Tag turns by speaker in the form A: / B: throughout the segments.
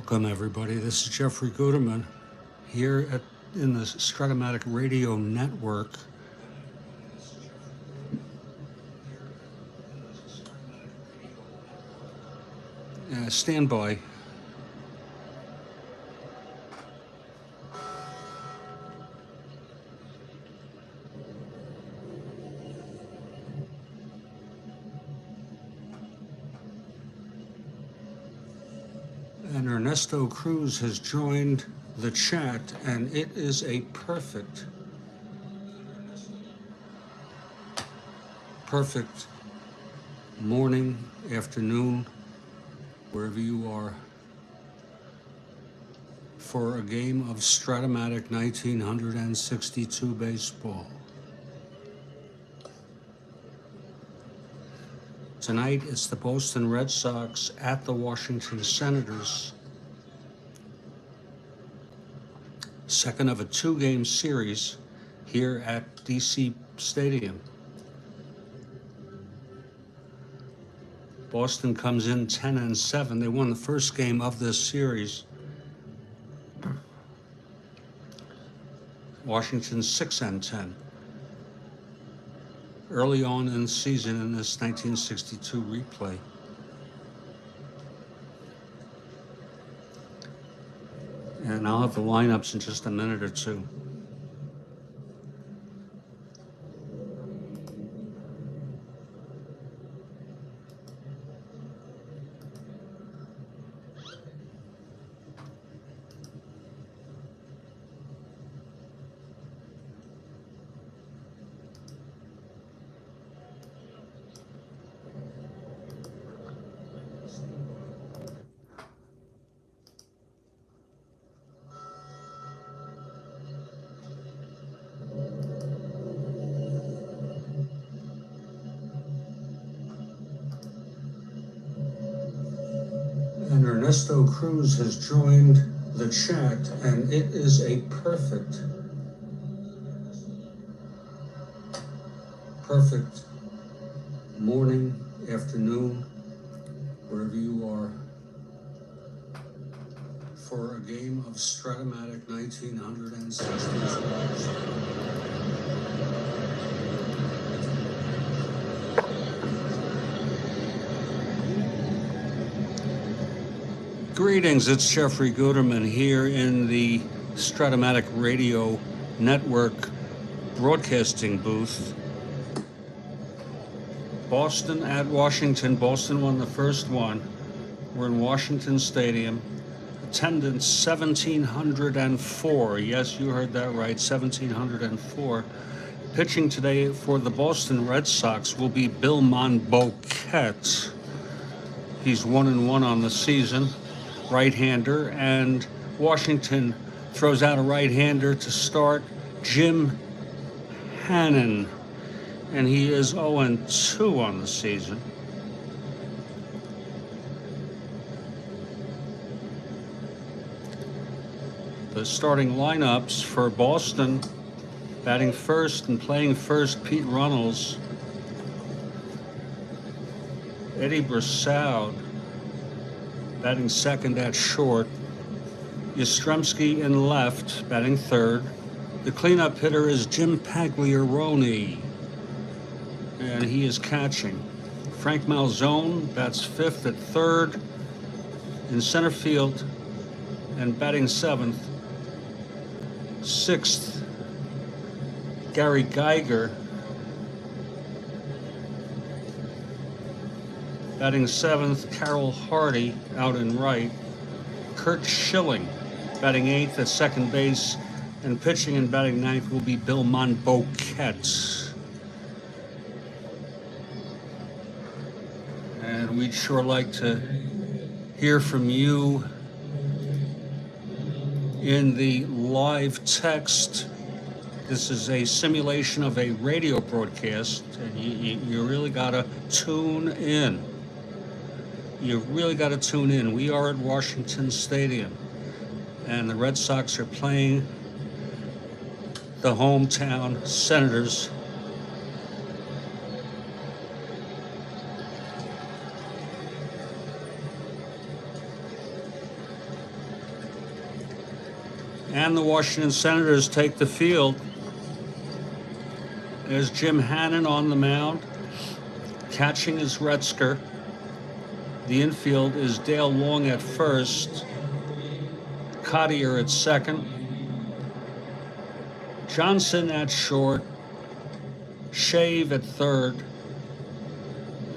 A: Welcome, everybody. This is Jeffrey Guterman here in the Strat-O-Matic Radio Network. Stand by. And Ernesto Cruz has joined the chat, and it is a perfect morning, afternoon, wherever you are, for a game of Strat-O-Matic 1962 baseball. Tonight, it's the Boston Red Sox at the Washington Senators. Second of a two-game series here at DC Stadium. Boston comes in 10-7. They won the first game of this series. Washington 6-10. Early on in the season in this 1962 replay. And I'll have the lineups in just a minute or two. And Ernesto Cruz has joined the chat, and it is a perfect morning, afternoon, wherever you are, for a game of Strat-O-Matic 1962. Greetings, it's Jeffrey Guterman here in the Strat-O-Matic Radio Network broadcasting booth. Boston at Washington. Boston won the first one. We're in Washington Stadium. Attendance 1,704. Yes, you heard that right, 1,704. Pitching today for the Boston Red Sox will be Bill Monboquet. He's 1-1 on the season. Right-hander, and Washington throws out a right-hander to start, Jim Hannon, and he is 0-2 on the season. The starting lineups for Boston: batting first and playing first, Pete Runnels, Eddie Brosseau batting second at short, Yastrzemski in left, batting third. The cleanup hitter is Jim Pagliarone, and he is catching. Frank Malzone bats fifth at third, in center field, and batting seventh. Sixth, Gary Geiger, batting seventh, Carroll Hardy out in right. Kurt Schilling batting eighth at second base, and pitching and batting ninth will be Bill Monboquet. And we'd sure like to hear from you in the live text. This is a simulation of a radio broadcast, and you really gotta tune in. You really got to tune in. We are at Washington Stadium, and the Red Sox are playing the hometown Senators. And the Washington Senators take the field. There's Jim Hannon on the mound. Catching is Retzker. The infield is Dale Long at first. Cottier at second. Johnson at short. Shave at third.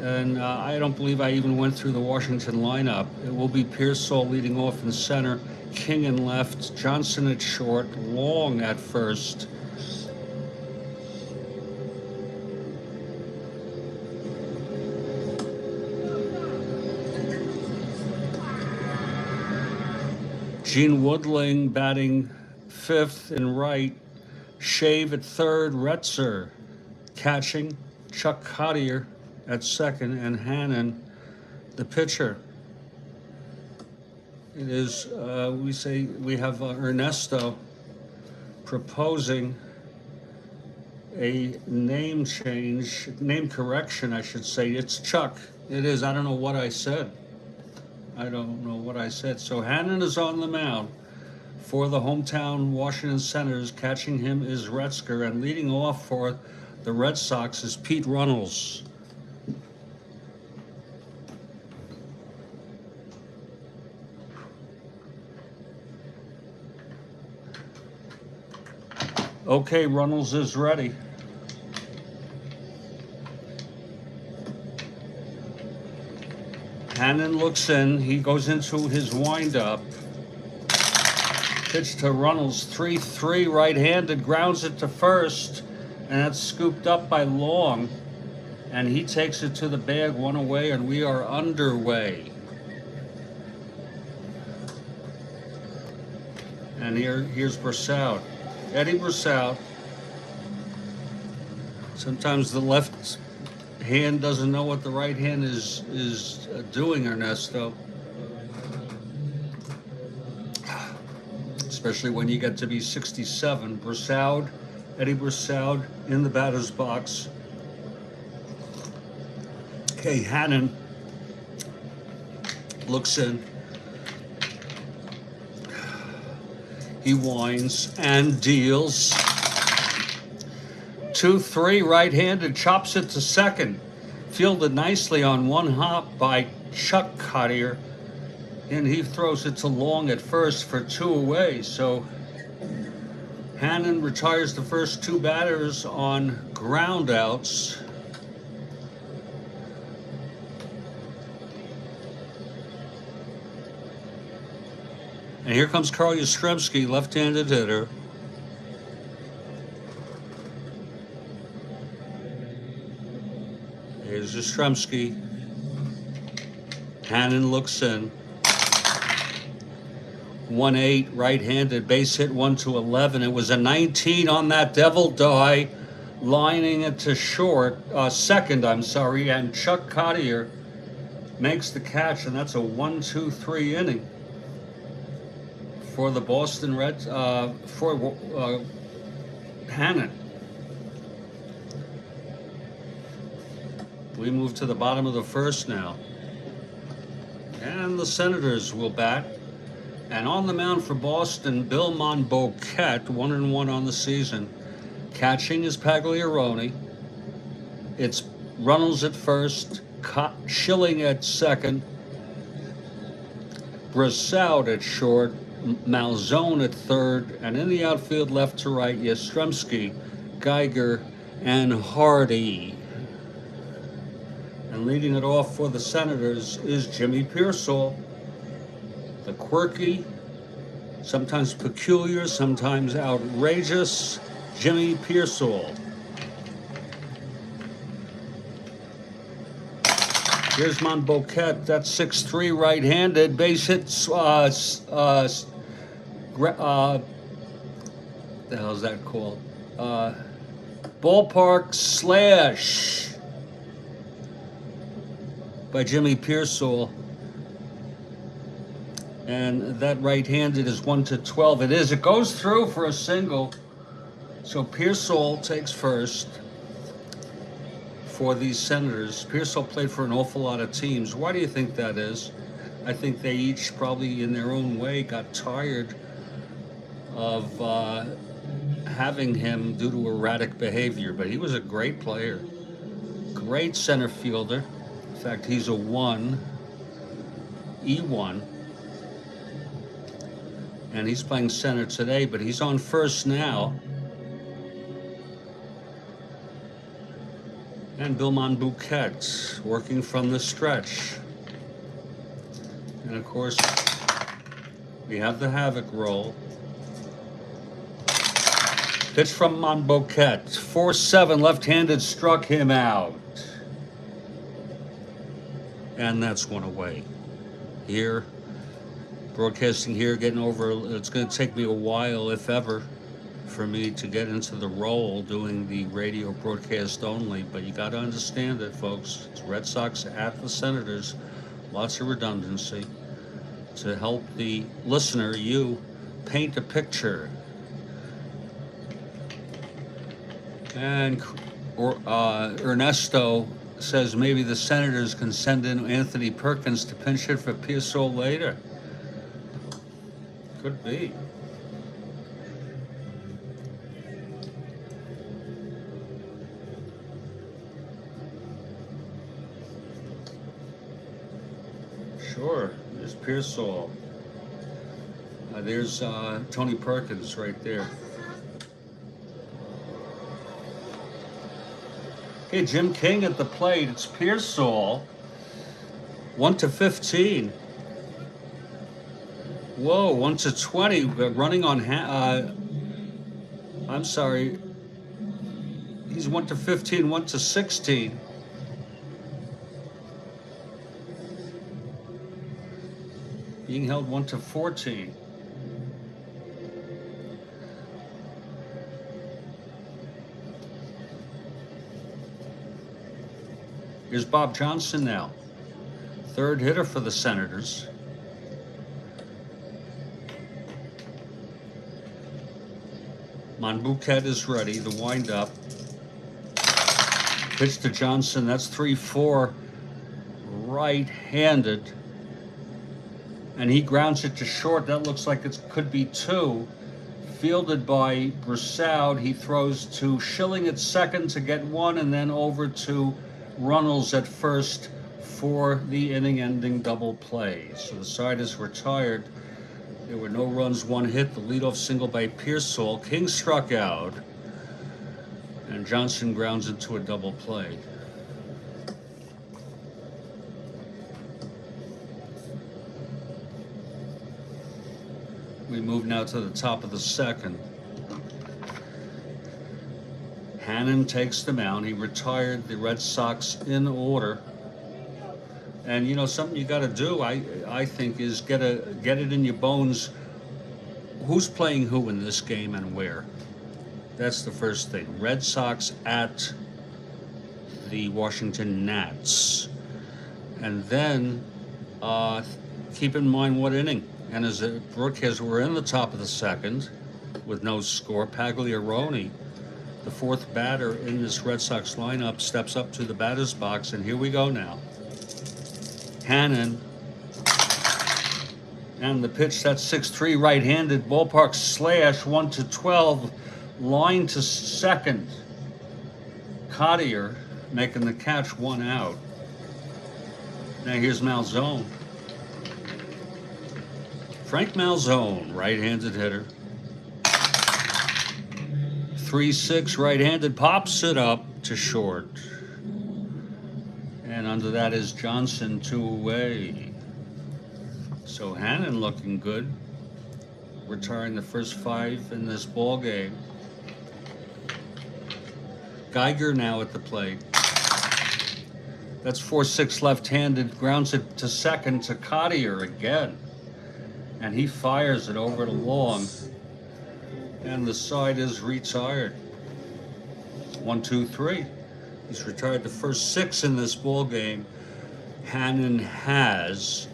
A: And I don't believe I even went through the Washington lineup. It will be Pearsall leading off in center. King in left. Johnson at short. Long at first. Gene Woodling batting fifth and right. Shave at third. Retzer catching. Chuck Cottier at second, and Hannon, the pitcher. It is, we have Ernesto proposing a name change, name correction, I should say. It's Chuck. It is. I don't know what I said. So Hannon is on the mound for the hometown Washington Senators. Catching him is Retzker, and leading off for the Red Sox is Pete Runnels. Okay, Runnels is ready. Hannon looks in. He goes into his windup. Pitch to Runnels, 3-3, right-handed, grounds it to first, and that's scooped up by Long. And he takes it to the bag, one away, and we are underway. And here's Brossout. Eddie Brossout. Sometimes the left hand doesn't know what the right hand is doing, Ernesto. Especially when you get to be 67. Brossout, Eddie Brossout in the batter's box. Okay, Hannon looks in. He winds and deals. 2-3, right-handed, chops it to second. Fielded nicely on one hop by Chuck Cottier. And he throws it to Long at first for 2 away. So Hannon retires the first 2 batters on ground outs. And here comes Carl Yastrzemski, left-handed hitter. Here's Yastrzemski. Hannon looks in. 1-8, right-handed, base hit 1-11. It was a 19 on that devil die, lining it to second, and Chuck Cottier makes the catch, and that's a 1-2-3 inning for the Boston Reds, for Hannon. We move to the bottom of the first now. And the Senators will bat. And on the mound for Boston, Bill Monboquette, 1-1 on the season. Catching is Pagliarone. It's Runnels at first, Schilling at second, Brossout at short, Malzone at third, and in the outfield left to right, Yastrzemski, Geiger, and Hardy. And leading it off for the Senators is Jimmy Pearsall, the quirky, sometimes peculiar, sometimes outrageous Jimmy Pearsall. Here's Monboquette, that's 6'3", right-handed, base hit, the hell's that called? Ballpark slash by Jimmy Pearsall. And that right-handed is 1-12. It goes through for a single. So Pearsall takes first for these Senators. Pearsall played for an awful lot of teams. Why do you think that is? I think they each probably in their own way got tired of having him due to erratic behavior, but he was a great player. Great center fielder. In fact, he's a 1, E1. And he's playing center today, but he's on first now. And Bill Monbouquet working from the stretch. And of course, we have the Havoc roll. Pitch from Monbouquet. 4-7 left-handed, struck him out. And that's one away. Here, broadcasting here, getting over, it's going to take me a while, if ever, for me to get into the role doing the radio broadcast only. But you got to understand it, folks. It's Red Sox at the Senators. Lots of redundancy to help the listener, you, paint a picture. And Ernesto says maybe the Senators can send in Anthony Perkins to pinch hit for Pearsall later. Could be. Sure, there's Pearsall. There's Tony Perkins right there. Okay, Jim King at the plate. It's Pearsall. 1-15. Whoa, 1-20. Running on. I'm sorry. He's 1-15, 1-16. Being held 1-14. Here's Bob Johnson now. Third hitter for the Senators. Monbouquet is ready. The windup. Pitch to Johnson. That's 3-4. Right-handed. And he grounds it to short. That looks like it could be 2. Fielded by Broussoud. He throws to Schilling at second to get 1, and then over to Runnels at first for the inning-ending double play. So the side is retired. There were no runs, 1 hit. The leadoff single by Pearsall. King struck out, and Johnson grounds into a double play. We move now to the top of the second. Hannon takes the mound. He retired the Red Sox in order. And you know, something you got to do, I think, is get it in your bones. Who's playing who in this game and where? That's the first thing. Red Sox at the Washington Nats. And then keep in mind what inning. And as a broadcaster, we're in the top of the second with no score. Pagliarone, the fourth batter in this Red Sox lineup, steps up to the batter's box, and here we go now. Hannon, and the pitch, that's 6-3, right-handed, ballpark slash, 1-12, line to second. Cottier making the catch, 1 out. Now here's Malzone. Frank Malzone, right-handed hitter. 3-6, right-handed, pops it up to short. And under that is Johnson, 2 away. So Hannon looking good, retiring the first 5 in this ball game. Geiger now at the plate. That's 4-6 left-handed, grounds it to second to Cottier again. And he fires it over to long. And the side is retired. 1-2-3. He's retired the first 6 in this ball game. Hannon has.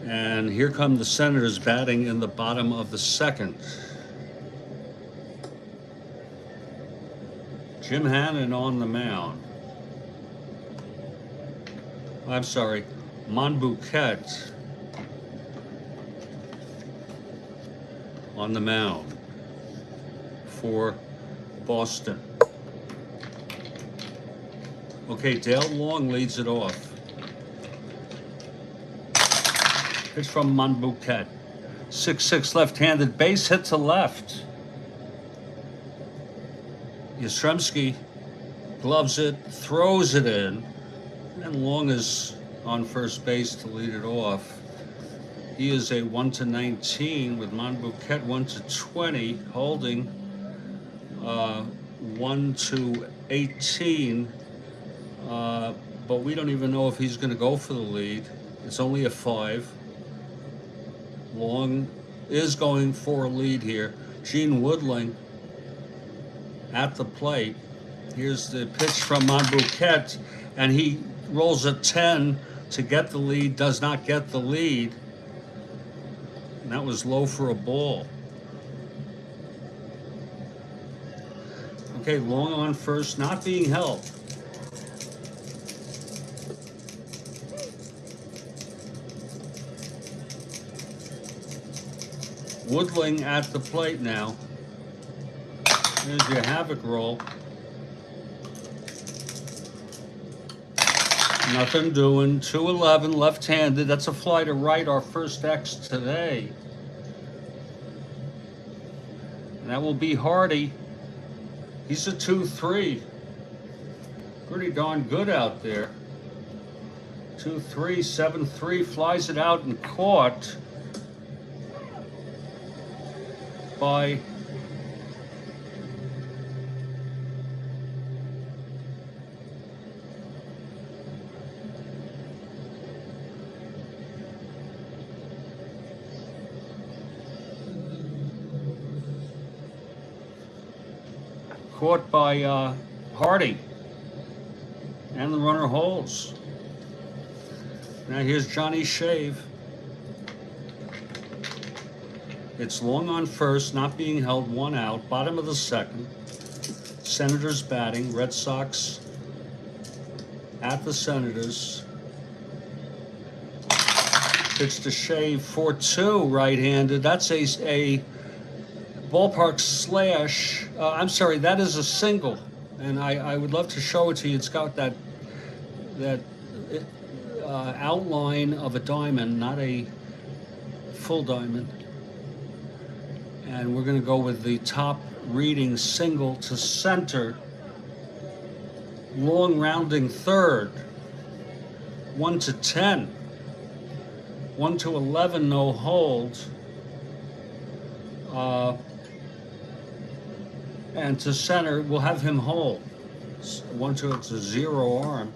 A: And here come the Senators batting in the bottom of the second. Jim Hannon on the mound. I'm sorry, Monbouquet on the mound. for Boston. Okay, Dale Long leads it off. Pitch from Monbouquet. 6-6 left-handed, base hit to left. Yastrzemski gloves it, throws it in, and Long is on first base to lead it off. He is a 1-19 with Monbouquet 1-20, holding 1-18. But we don't even know if he's going to go for the lead. It's only a 5. Long is going for a lead here. Gene Woodling at the plate. Here's the pitch from Monbouquet, and he rolls a 10 to get the lead, does not get the lead. And that was low for a ball. Okay, Long on first, not being held. Woodling at the plate now. There's your havoc roll. Nothing doing. 2-11 left-handed. That's a fly to right, our first X today. And that will be Hardy. He's a 2-3. Pretty darn good out there. 2-3, 7-3, flies it out and caught by Hardy, and the runner holds. Now here's Johnny Shave. It's Long on first, not being held, 1 out, bottom of the second. Senators batting, Red Sox at the Senators. Pitch to Shave, 4-2 right-handed. That's a ballpark slash. I'm sorry, that is a single, and I would love to show it to you. It's got that outline of a diamond, not a full diamond. And we're going to go with the top reading, single to center. Long rounding third. 1-10. 1-11, no hold. And to center, we'll have him hold. 1-2, it's a 0 arm.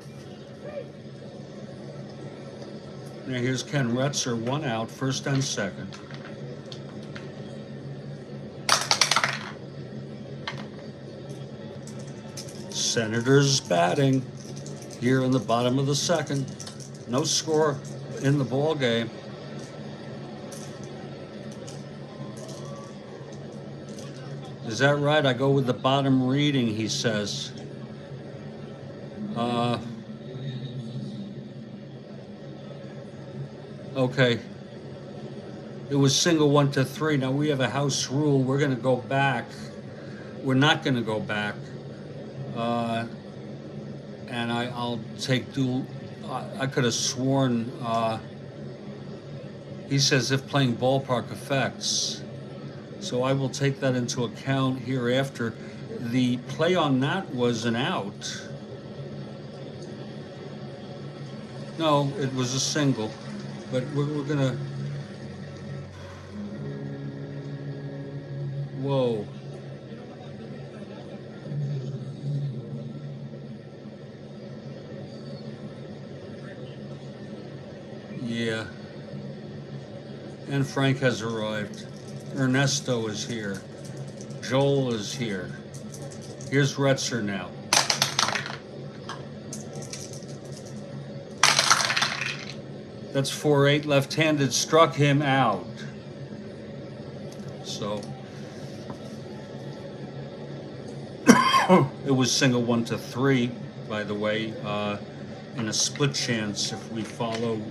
A: Now here's Ken Retzer, 1 out, first and second. Senators batting here in the bottom of the second. No score in the ball game. Is that right? I go with the bottom reading, he says. Okay. It was single 1-3. Now we have a house rule. We're going to go back. We're not going to go back. And I'll take dual. I could have sworn he says if playing ballpark effects. So I will take that into account hereafter. The play on that was an out. No, it was a single. But we're going to... Whoa. Yeah. And Frank has arrived. Ernesto is here. Joel is here. Here's Retzer now. That's 4-8 left-handed, struck him out. So it was single 1-3, by the way, in a split chance if we follow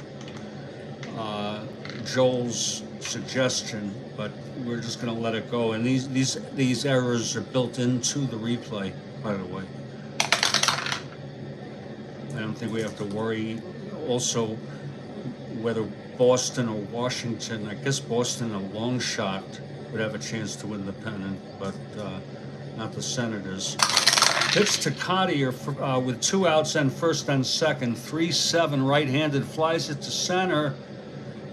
A: Joel's suggestion, but we're just going to let it go. And these errors are built into the replay, by the way. I don't think we have to worry. Also, whether Boston or Washington, I guess Boston, a long shot, would have a chance to win the pennant, but not the Senators. Pitch to Cottier with 2 outs and first and second. 3-7 right-handed, flies it to center.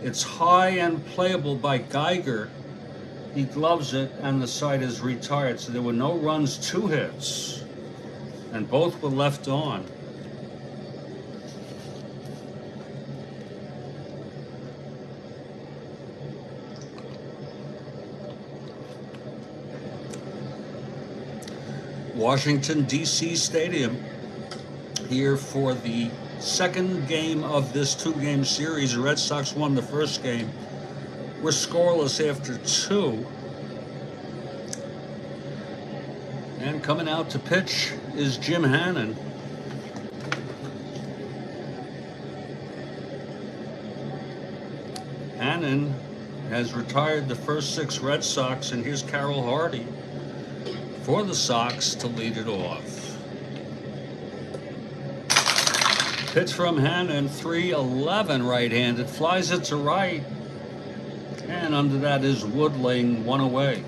A: It's high and playable by Geiger. He gloves it, and the side is retired. So there were no runs, 2 hits, and both were left on. Washington, D.C. Stadium here for the second game of this 2-game series. The Red Sox won the first game. We're scoreless after 2. And coming out to pitch is Jim Hannon. Hannon has retired the first 6 Red Sox, and here's Carroll Hardy for the Sox to lead it off. Pitch from Hannon, 3-11 right-handed, flies it to right, and under that is Woodling, 1 away.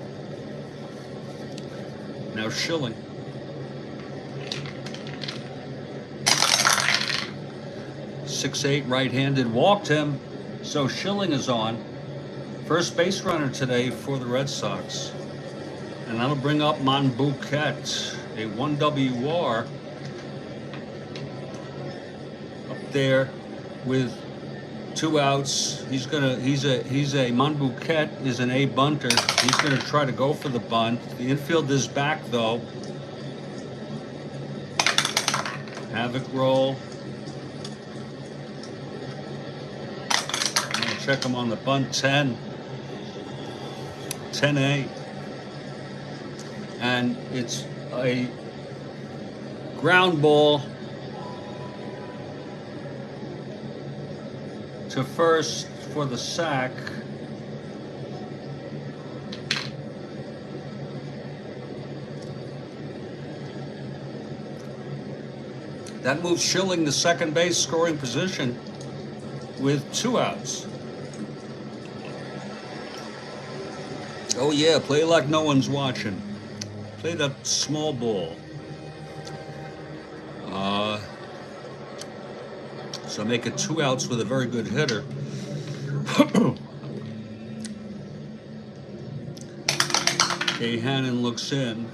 A: Now Schilling. .68 right-handed, walked him, so Schilling is on. First base runner today for the Red Sox. And that'll bring up Monbouquet, a 1 WR, up there with 2 outs. He's a Monbouquet is an A bunter. He's gonna try to go for the bunt. The infield is back though. Havoc roll. I'm gonna check him on the bunt. 10A. And it's a ground ball to first for the sack. That moves Schilling to second base scoring position with 2 outs. Oh yeah, play like no one's watching. Play that small ball. So make it 2 outs with a very good hitter. Okay, Hannon looks in.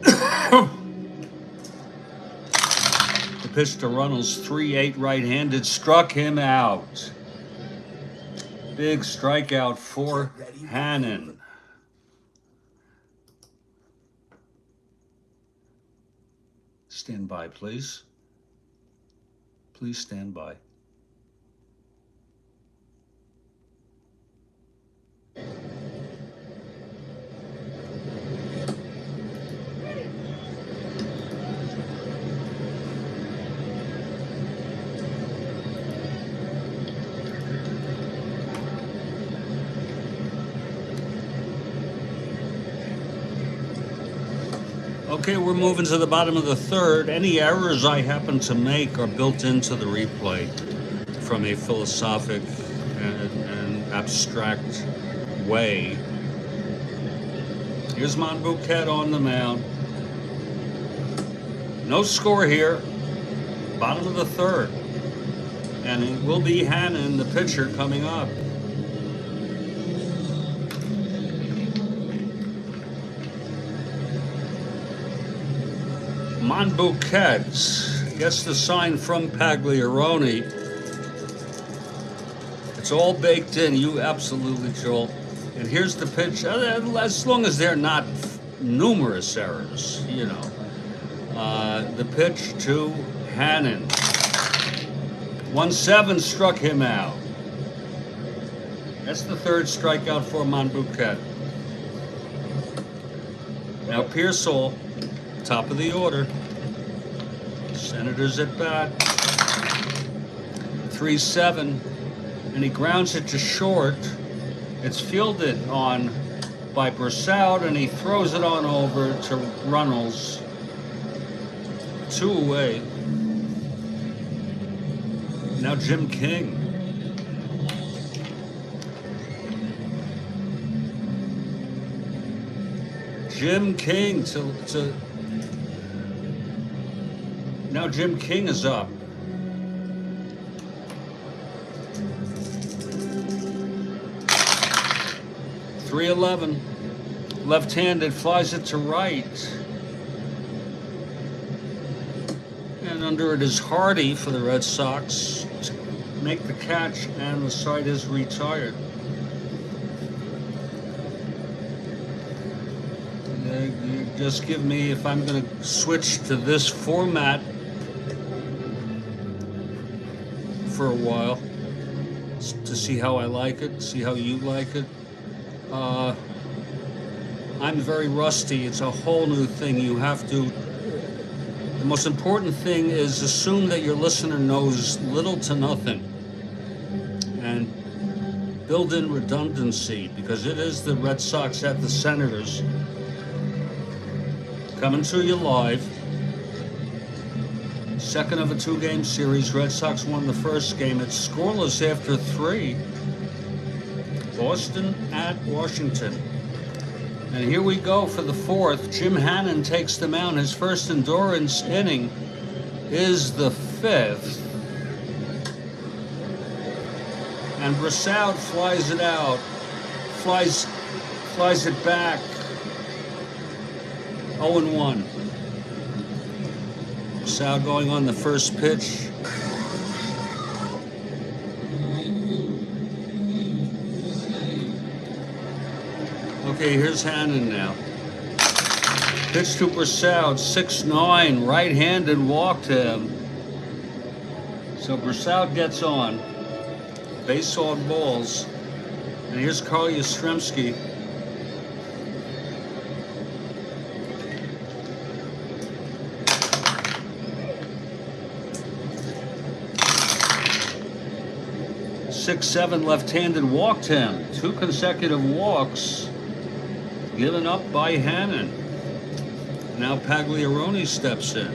A: The pitch to Runnels, 3-8 right-handed, struck him out. Big strikeout for Hannon. Stand by, please. Please stand by. Okay, we're moving to the bottom of the third. Any errors I happen to make are built into the replay from a philosophic and abstract way. Here's Monbouquet on the mound. No score here. Bottom of the third. And it will be Hannon, the pitcher, coming up. Monbouquet gets the sign from Pagliarone. It's all baked in, you absolutely, Joel. And here's the pitch, as long as they're not numerous errors, you know. The pitch to Hannon. 1-7 struck him out. That's the third strikeout for Monbouquet. Now Pearsall, top of the order. Senators at bat. 3-7. and he grounds it to short. It's fielded on by Brossoud, and he throws it on over to Runnels. 2 away. Now Jim King. Jim King to now Jim King is up. .311. Left-handed, flies it to right. And under it is Hardy for the Red Sox to make the catch, and the side is retired. You just give me, if I'm going to switch to this format for a while to see how I like it, see how you like it. I'm very rusty. It's a whole new thing. You have to, the most important thing is assume that your listener knows little to nothing and build in redundancy, because it is the Red Sox at the Senators. Coming to you live. Second of a 2-game series. Red Sox won the first game. It's scoreless after 3. Boston at Washington. And here we go for the 4th. Jim Hannon takes the mound. His first endurance inning is the 5th. And Brossoud flies it out. Flies it back. 0-1. Brossoud going on the first pitch. Okay, here's Hannon now. Pitch to Brossoud, 6'9", right-handed, walked him. So Brossoud gets on. Base on balls. And here's Carl Yastrzemski. .67 left-handed, walked him. 2 consecutive walks given up by Hannon. Now Pagliarone steps in.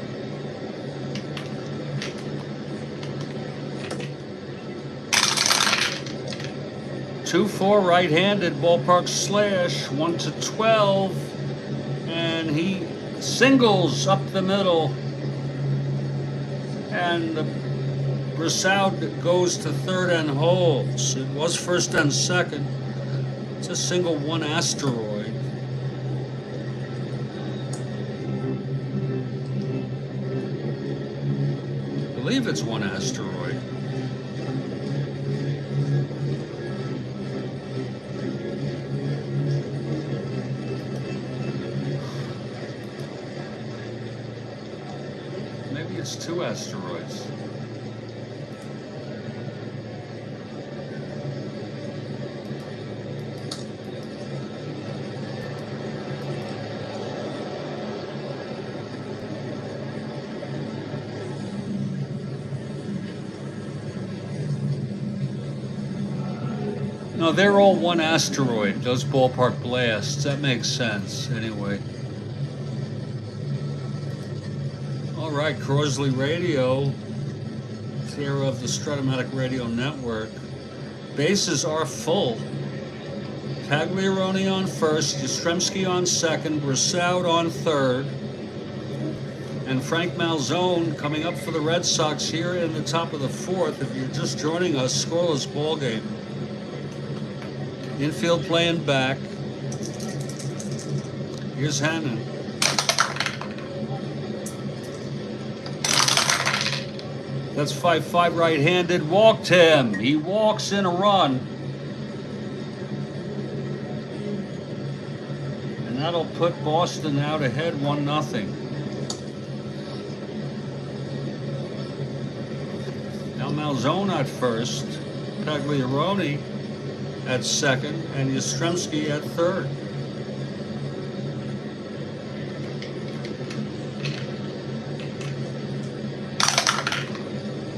A: .24 right-handed, ballpark slash, 1-12, and he singles up the middle, and the Brossoud goes to third and holds. It was first and second. It's a single 1 asteroid. I believe it's 1 asteroid. Maybe it's 2 asteroids. No, they're all 1 asteroid, those ballpark blasts. That makes sense, anyway. All right, Crosley Radio, care of the Strat-O-Matic Radio Network. Bases are full. Pagliarone on first, Yastrzemski on second, Brossoud on third, and Frank Malzone coming up for the Red Sox here in the top of the 4th. If you're just joining us, scoreless ball game. Infield playing back. Here's Hannon. That's 5-5 right-handed. Walked him. He walks in a run. And that'll put Boston out ahead 1-0. Now Malzone at first. Pagliarone at second, and Yastrzemski at third.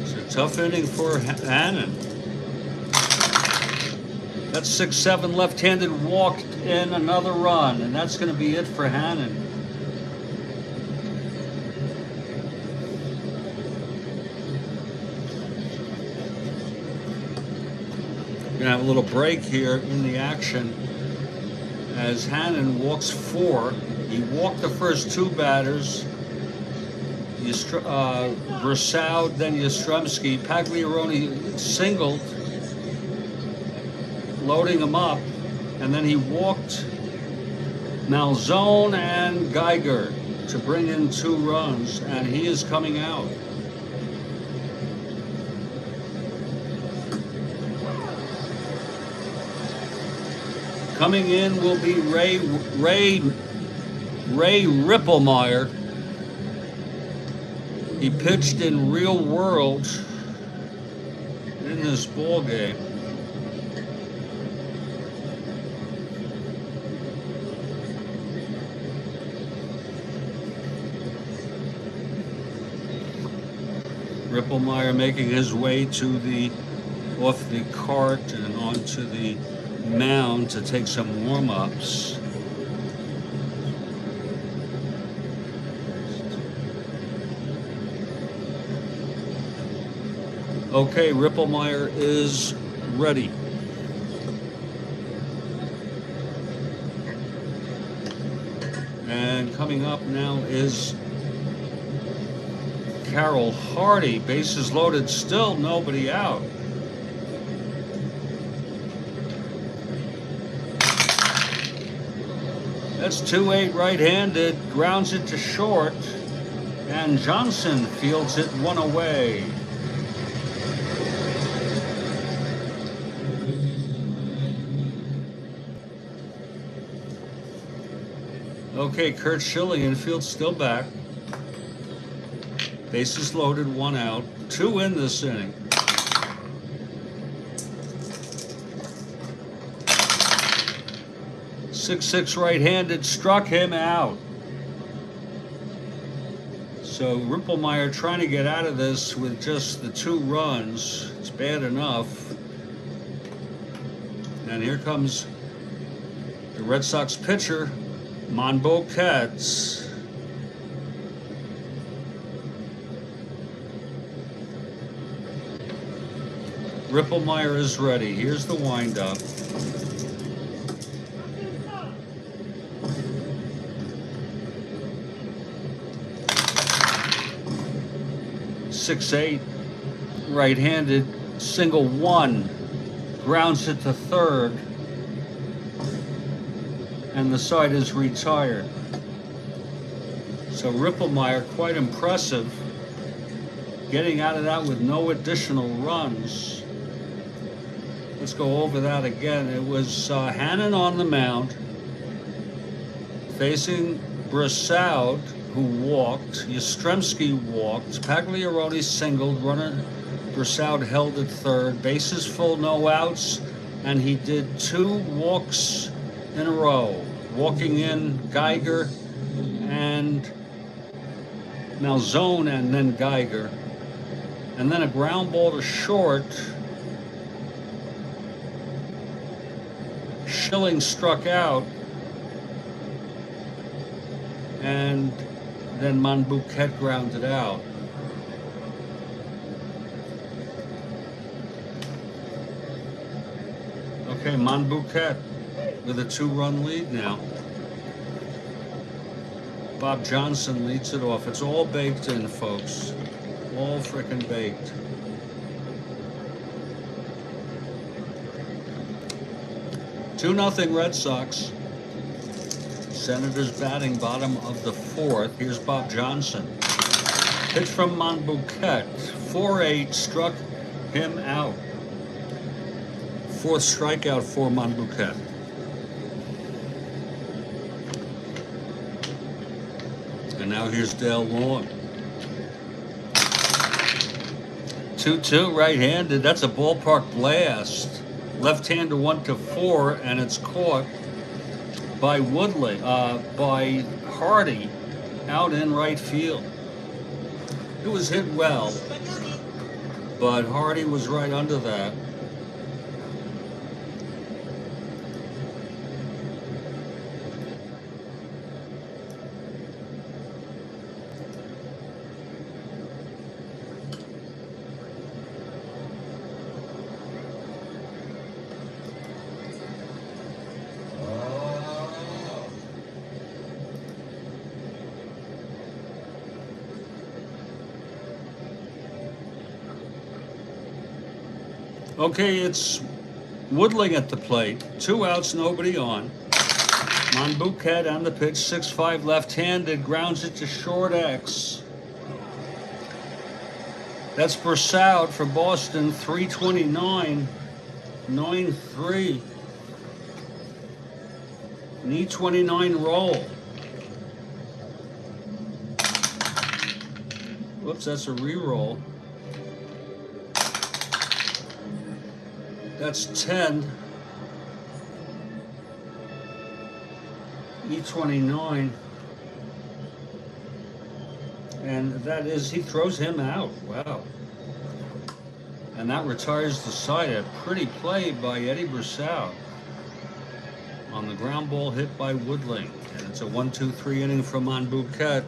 A: It's a tough inning for Hannon. That's 6-7 left-handed, walked in another run, and that's going to be it for Hannon. We're going to have a little break here in the action as Hannon walks 4. He walked the first 2 batters. Brossoud, then Yastrzemski. Pagliarone singled, loading him up, and then he walked Malzone and Geiger to bring in 2 runs, and he is coming out. Coming in will be Ray Ripplemeyer. He pitched in Real World in this ball game. Ripplemeyer making his way off the cart and onto the mound to take some warm-ups. Okay, Ripplemeyer is ready. And coming up now is Carroll Hardy, bases loaded, still nobody out. That's 2-8 right-handed, grounds it to short, and Johnson fields it 1 away. Okay, Kurt Schilling infield, still back. Bases loaded, 1 out, 2 in this inning. .6-6 right-handed, struck him out. So Ripplemeyer trying to get out of this with just the 2 runs. It's bad enough. And here comes the Red Sox pitcher, Monboquet. Ripplemeyer is ready. Here's the windup. .68 right-handed, single 1, grounds it to third, and the side is retired. So Ripplemeyer, quite impressive, getting out of that with no additional runs. Let's go over that again. It was Hannon on the mound, facing Brossoud, who walked. Yastrzemski walked. Pagliarone singled. Runner Brossoud held at third. Bases full, no outs, and he did 2 walks in a row. Walking in Geiger and Malzone, and then Geiger. And then a ground ball to short. Schilling struck out, and then Monboquet grounded out. Okay, Monboquet with a 2-run lead now. Bob Johnson leads it off. It's all baked in, folks. All frickin' baked. Two 2-0 Red Sox. Senators batting bottom of the 4th. Here's Bob Johnson. Pitch from Monboquet. 4-8, struck him out. 4th strikeout for Monboquet. And now here's Dale Long. 2-2 right-handed. That's a ballpark blast. Left-hander 1-4, and it's caught by Woodley, by Hardy, out in right field. It was hit well, but Hardy was right under that. Okay, it's Woodling at the plate. 2 outs, nobody on. Monbouquet on the pitch, 6'5", left-handed, grounds it to short X. That's Brossoud for Boston, 329, 9-3. An E29 roll. Whoops, that's a re-roll. That's 10. E29. And that is, he throws him out. Wow. And that retires the side. A pretty play by Eddie Brossoud on the ground ball hit by Woodling. And it's a 1-2-3 inning from Monbouquet.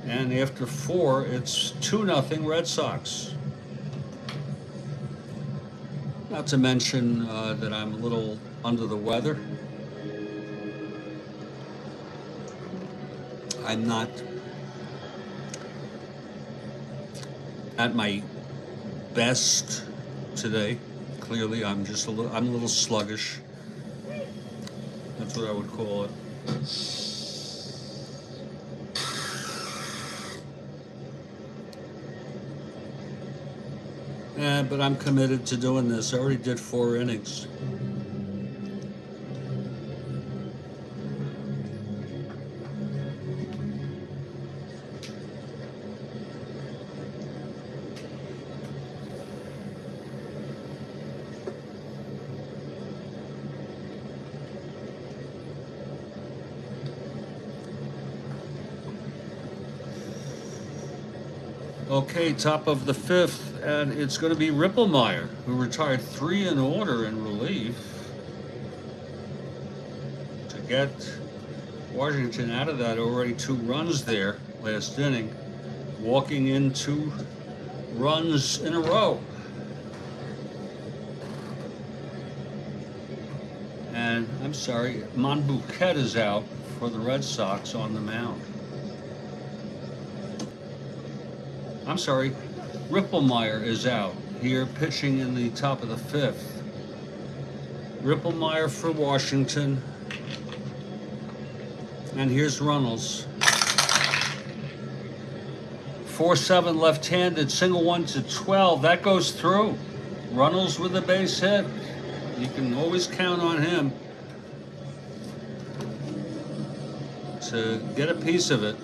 A: And after 4, it's 2-0 Red Sox. Not to mention that I'm a little under the weather. I'm not at my best today. Clearly, I'm a little sluggish. That's what I would call it. But I'm committed to doing this. I already did 4 innings. Okay, top of the 5th, and it's going to be Ripplemeyer, who retired 3 in order in relief to get Washington out of that. Already 2 runs there last inning, walking in 2 runs in a row. And I'm sorry, Monbouquet is out for the Red Sox on the mound. I'm sorry, Ripplemeyer is out here pitching in the top of the 5th. Ripplemeyer for Washington. And here's Runnels. 4-7 left-handed, single 1 to 12. That goes through. Runnels with a base hit. You can always count on him to get a piece of it.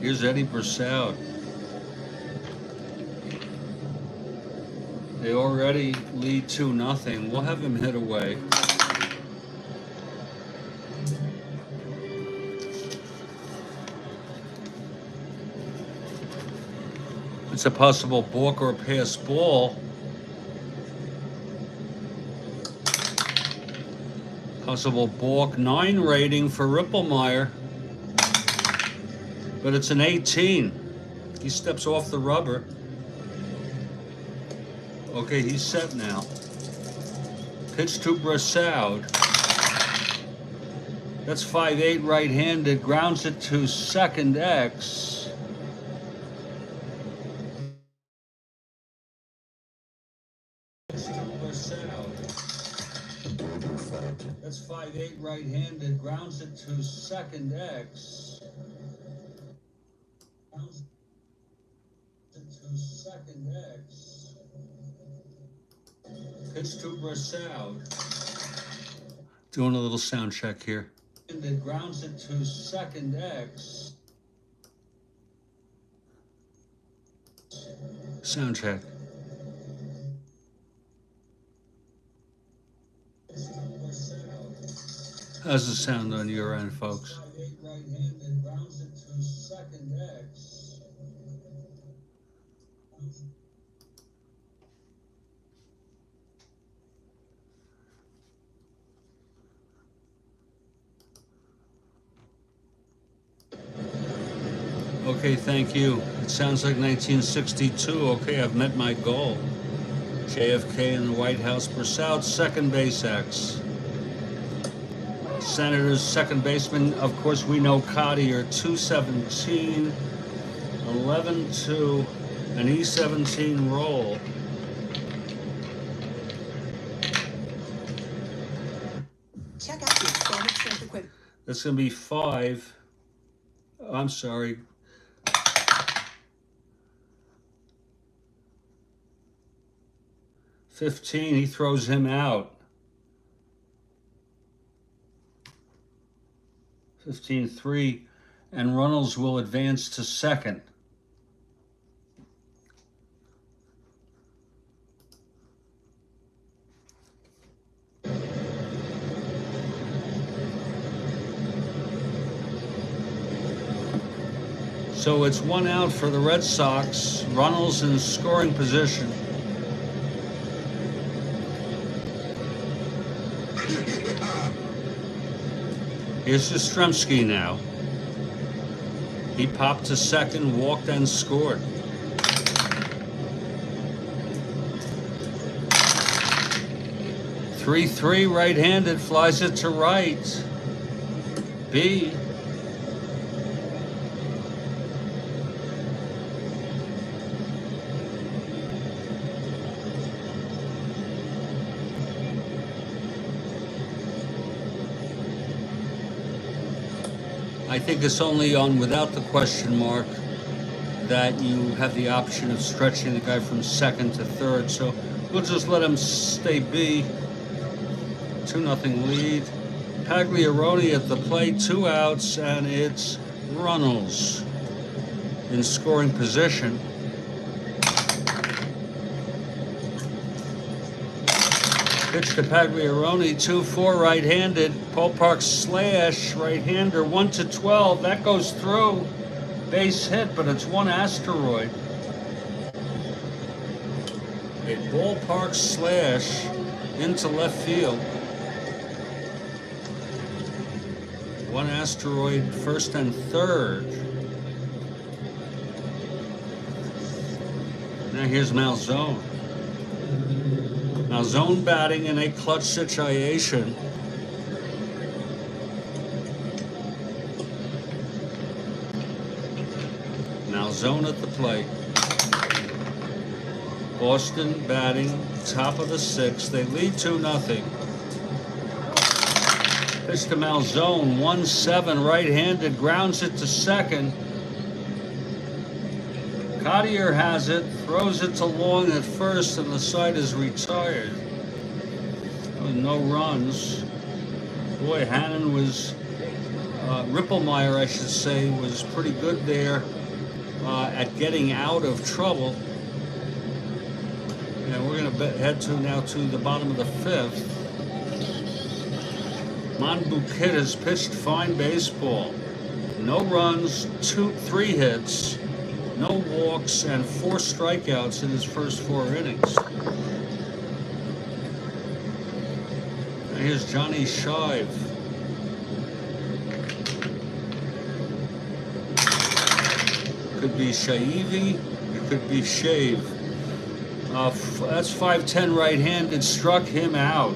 A: Here's Eddie Brossoud. They already lead 2-0. We'll have him hit away. It's a possible balk or a pass ball. Possible balk, 9 rating for Ripplemeyer. But it's an 18. He steps off the rubber. Okay, he's set now. Pitch to Brossoud. That's 5'8", right-handed. Grounds it to second X. Pitch to Brossoud. That's 5'8", right-handed. Grounds it to second X. To second X. Pitch to Brossoud. Doing a little sound check here. And it grounds it to second X. Sound check. How's the sound on your end, folks? Right-handed grounds it to second X. Okay, thank you. It sounds like 1962. Okay, I've met my goal. JFK in the White House, Brossout, second base X. Senators, second baseman, of course, we know Cottier, 217, 11-2, an E17 roll.
B: Check out the expanded strength equipment.
A: That's going to be 5. I'm sorry. $15, he throws him out. 15-3, and Runnels will advance to second. So it's 1 out for the Red Sox. Runnels in scoring position. Here's Yastrzemski now. He popped to second, walked and scored. Three right-handed, flies it to right. B. I think it's only on without the question mark that you have the option of stretching the guy from second to third. So we'll just let him stay B. 2-0 lead. Pagliaroni at the plate, 2 outs, and it's Runnels in scoring position. Pitch to Pagliaroni, 2-4 right-handed. Ballpark slash, right-hander, 1-12. That goes through. Base hit, but it's 1 asteroid. A ballpark slash into left field. 1 asteroid, first and third. Now here's Malzone. Malzone batting in a clutch situation. Malzone at the plate. Boston batting, top of the 6th. They lead 2-0. Pitch to Malzone, 1-7, right-handed, grounds it to second. Cottier has it, throws it to long at first, and the side is retired. No runs. Boy, Hannon was, Ripplemeyer, I should say, was pretty good there at getting out of trouble. And we're going to head now to the bottom of the 5th. Monbouquet has pitched fine baseball. No runs, 3 hits. No walks and 4 strikeouts in his first 4 innings. And here's Johnny Shive. Could be Shaivi, it could be Shave. That's 5'10 right-handed, struck him out.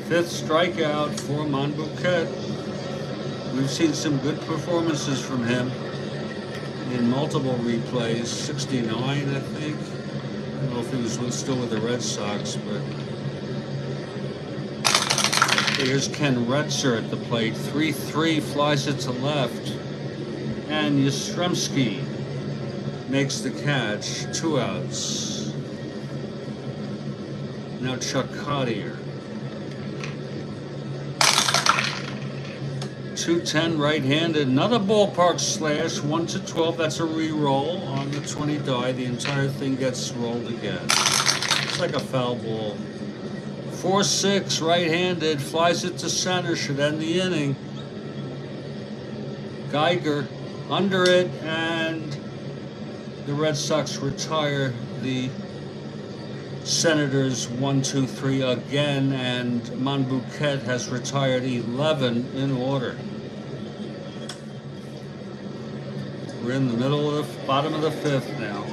A: 5th strikeout for Monbouquet. We've seen some good performances from him in multiple replays. 69, I think. I don't know if he was still with the Red Sox, but here's Ken Retzer at the plate. 3-3, flies it to left. And Yastrzemski makes the catch. 2 outs. Now Chuck Cottier. 2-10 right-handed, another ballpark slash, 1-12. That's a re-roll on the 20 die. The entire thing gets rolled again. It's like a foul ball. 4-6 right-handed, flies it to center, should end the inning. Geiger under it, and the Red Sox retire the Senators 1-2-3 again, and Monbouquet has retired 11 in order. We're in the middle of the bottom of the 5th now.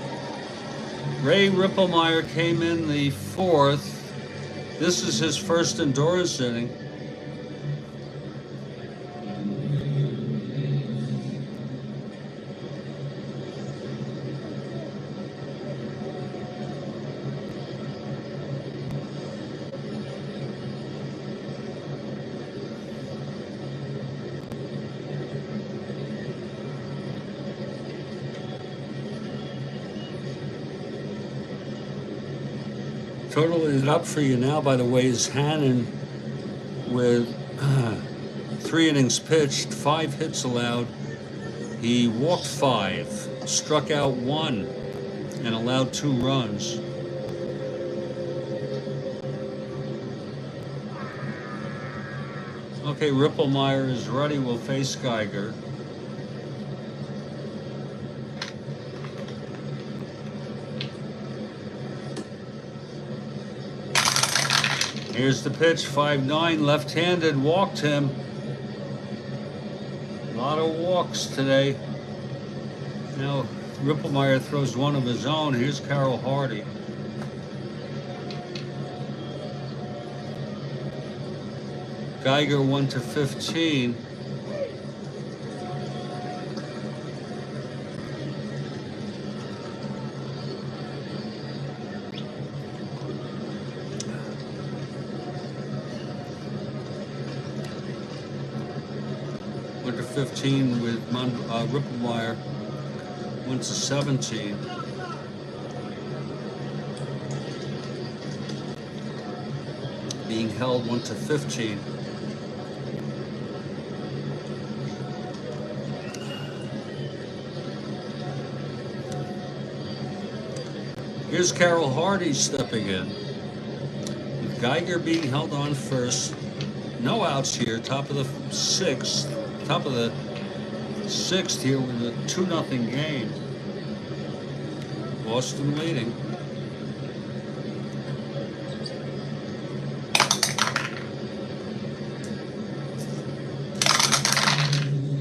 A: Ray Ripplemeyer came in the fourth. This is his first endurance inning. Total is up for you now, by the way, is Hannon with 3 innings pitched, 5 hits allowed. He walked 5, struck out 1, and allowed 2 runs. Okay, Ripplemeyer is ready. We'll face Geiger. Here's the pitch, 5-9, left-handed, walked him. A lot of walks today. Now, Ripplemeyer throws one of his own. Here's Carroll Hardy. Geiger 1-15. Went to 15 with Ripplemeyer. Went to 17. Being held 1-15. Here's Carroll Hardy stepping in. With Geiger being held on first. No outs here. Top of the sixth here with a 2-0 game. Boston leading.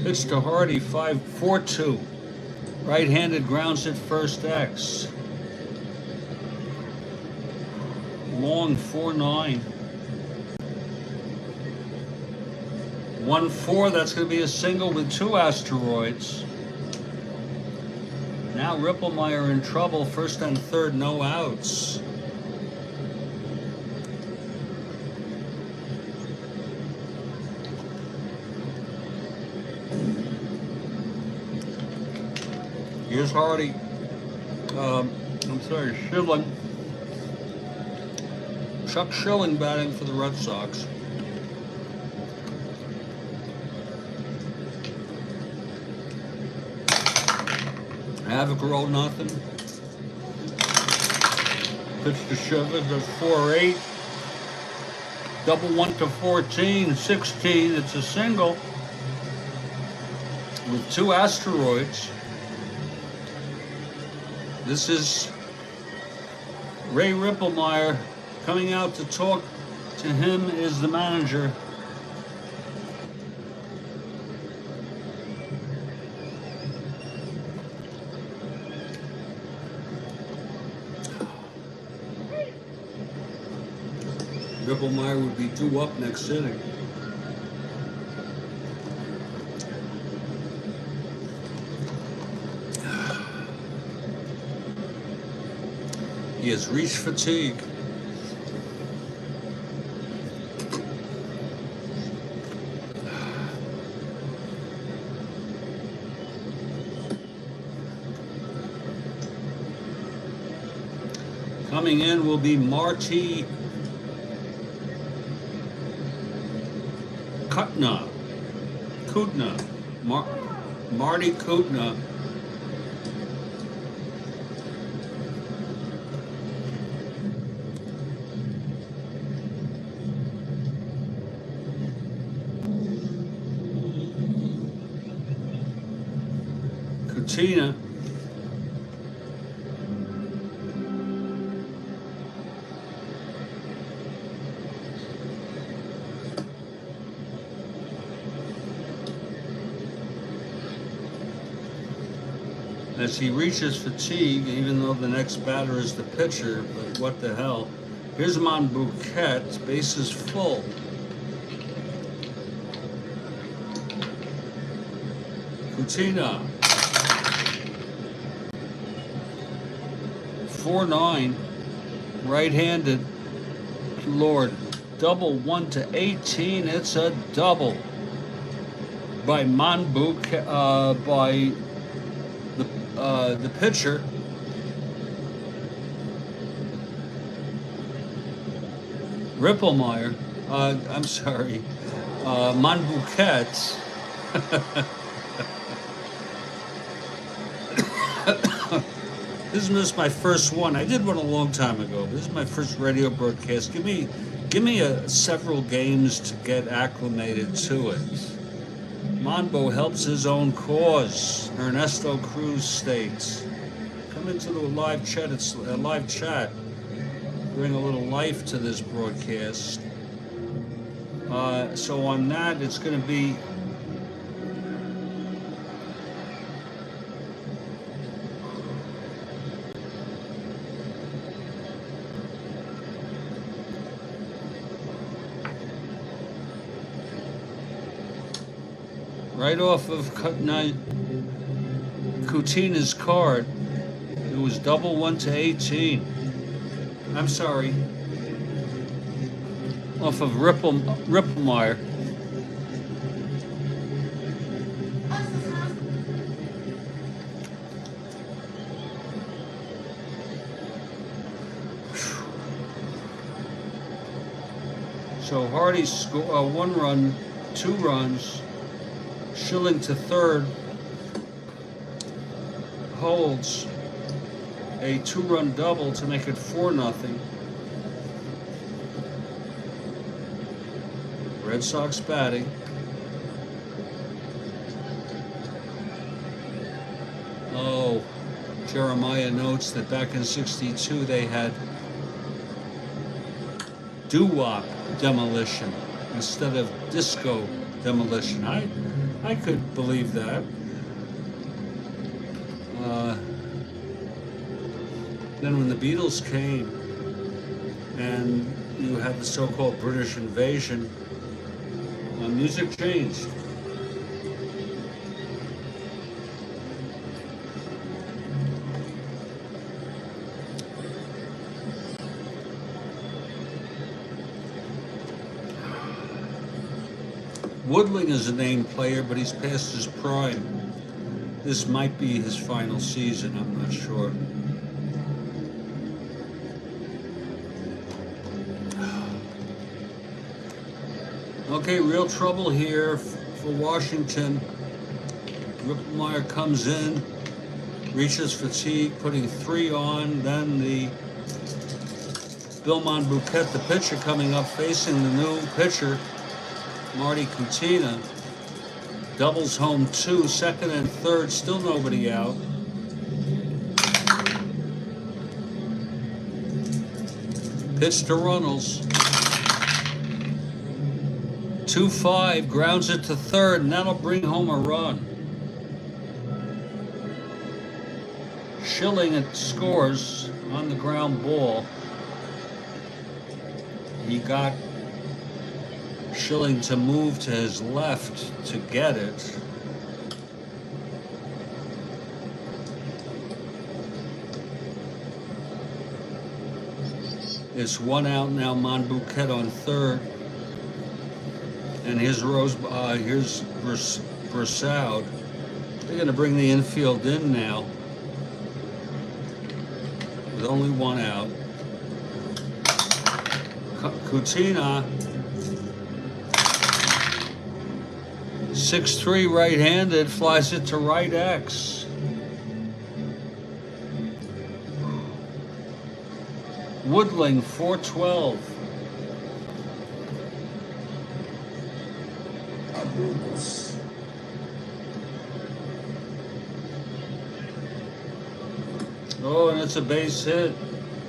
A: Pitch to Hardy, 4-2. Right-handed grounds at first X. Long 4-9. 1-4, that's going to be a single with 2 asteroids. Now Ripplemeyer in trouble, first and third, no outs. Here's Hardy. Schilling. Chuck Schilling batting for the Red Sox. Havoc roll nothing. Pitch to Shivers at 4-8. Double 1-14, 16. It's a single with 2 asteroids. This is Ray Ripplemeyer. Coming out to talk to him is the manager. Ripplemeyer would be 2 up next inning. He has reached fatigue. Coming in will be Marty Marty Kutna. Kutina. as he reaches fatigue, even though the next batter is the pitcher, but what the hell. Here's Monbouquet, bases full. Kutina. 4-9, right-handed. Lord, double 1 to 18. It's a double by Monbouquet, by the pitcher. Ripplemeyer. I'm sorry, Monbouquet. This is my first one. I did one a long time ago. This is my first radio broadcast. Give me several games to get acclimated to it. Monbo helps his own cause. Ernesto Cruz states. Come into the live chat. It's a live chat. Bring a little life to this broadcast. So on that, it's going to be right off of Kutina's card. It was double 1 to 18. I'm sorry. Off of Ripplemeyer. So Hardy scored 1 run, 2 runs. Schilling to third, holds a 2-run double to make it 4-0. Red Sox batting. Oh, Jeremiah notes that back in '62 they had doo-wop demolition instead of disco demolition. I could believe that. Then when the Beatles came and you had the so-called British invasion, music changed. Woodling is a named player, but he's past his prime. This might be his final season, I'm not sure. Okay, real trouble here for Washington. Ripplemeyer comes in, reaches fatigue, putting 3 on. Then the Bill Monbouquet, the pitcher, coming up, facing the new pitcher, Marty Kutina. Doubles home 2, second and third, still nobody out. Pitch to Runnels. 2-5, grounds it to third, and that'll bring home a run. Schilling scores on the ground ball. He got Schilling to move to his left to get it. It's 1 out now, Monbouquet on third. And here's Brissoud. They're going to bring the infield in now with only 1 out. Kutina, 6'3", right-handed, flies it to right X. Woodling, 412. Oh, and it's a base hit.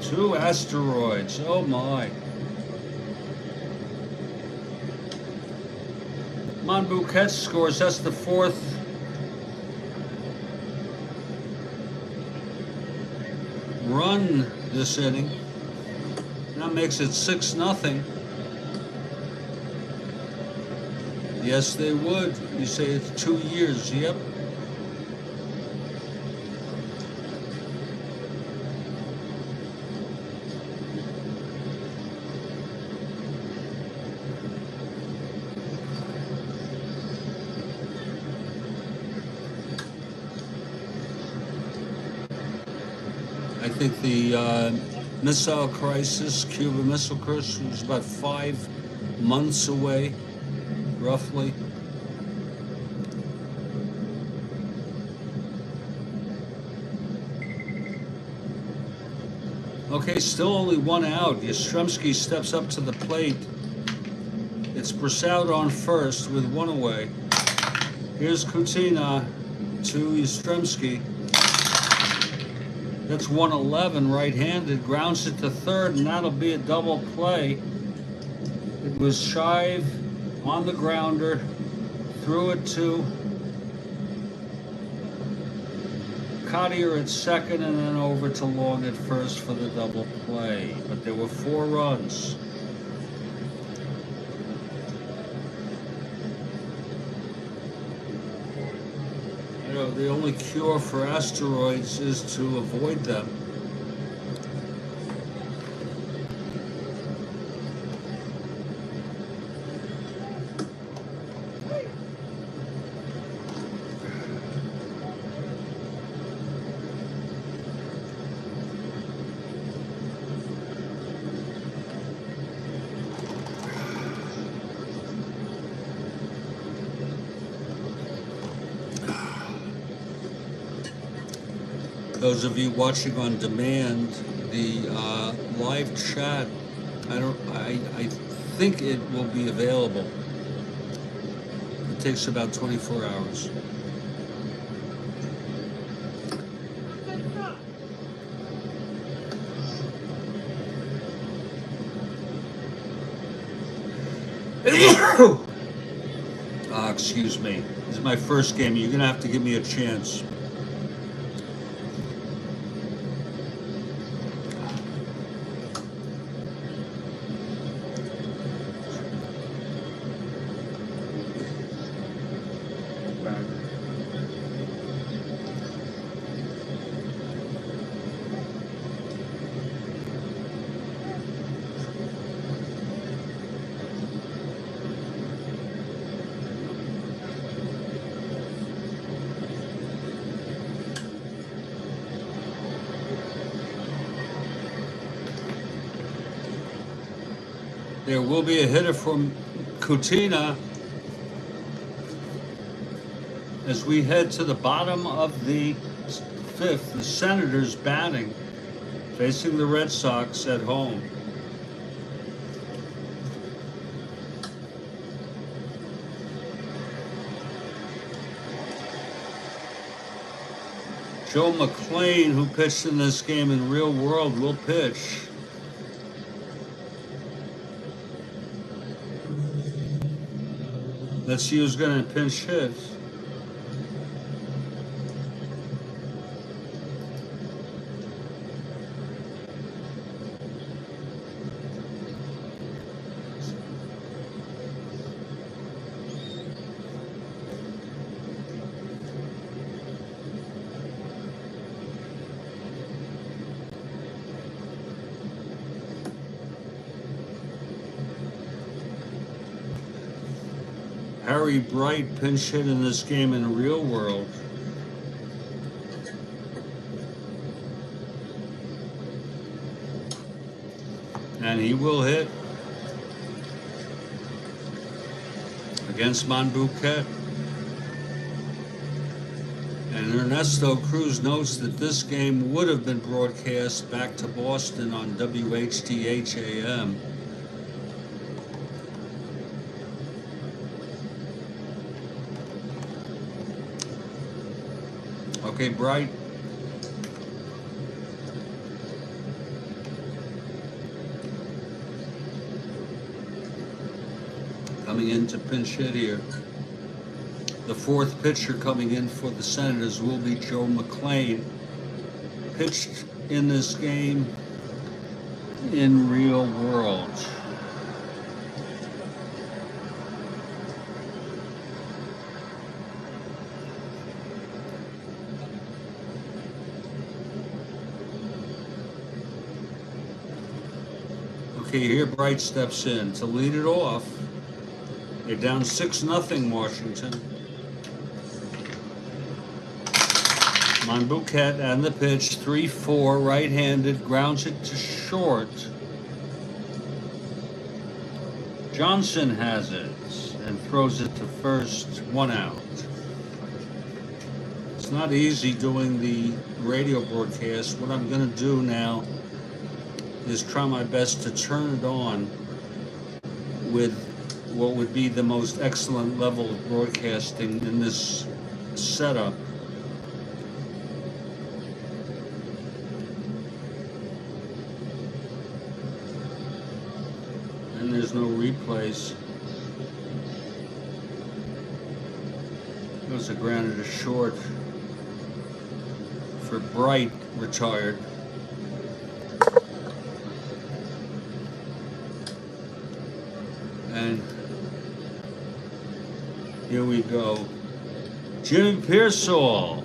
A: 2 asteroids. Oh my. Monbouquet scores. That's the 4th run this inning. That makes it 6-0. Yes, they would. You say it's 2 years. Yep. I think the missile crisis, Cuban Missile Crisis, was about 5 months away, roughly. Okay, still only 1 out. Yastrzemski steps up to the plate. It's Brassout on first with 1 away. Here's Kutina to Yastrzemski. That's 111, right-handed, grounds it to third, and that'll be a double play. It was Shive on the grounder, threw it to Cottier at second, and then over to Long at first for the double play. But there were 4 runs. The only cure for asteroids is to avoid them. Those of you watching on demand, the live chat, I think it will be available. It takes about 24 hours. Excuse me. This is my first game. You're gonna have to give me a chance. There will be a hitter from Kutina as we head to the bottom of the 5th. The Senators batting, facing the Red Sox at home. Joe McClain, who pitched in this game in real world, will pitch. Let's see who's going to pinch hit. Harry Bright pinch hit in this game in the real world. And he will hit against Monbouquet. And Ernesto Cruz notes that this game would have been broadcast back to Boston on WHTH AM. Okay, Bright. Coming in to pinch hit here. The 4th pitcher coming in for the Senators will be Joe McClain. Pitched in this game in real world. Okay, here Bright steps in to lead it off. They're down 6-0 Washington. Monbouquet and the pitch, 3-4, right-handed, grounds it to short. Johnson has it and throws it to first, 1 out. It's not easy doing the radio broadcast. What I'm going to do now is try my best to turn it on with what would be the most excellent level of broadcasting in this setup. And there's no replays. Those are grounded to short for Bright, retired. And here we go. Jimmy Pearsall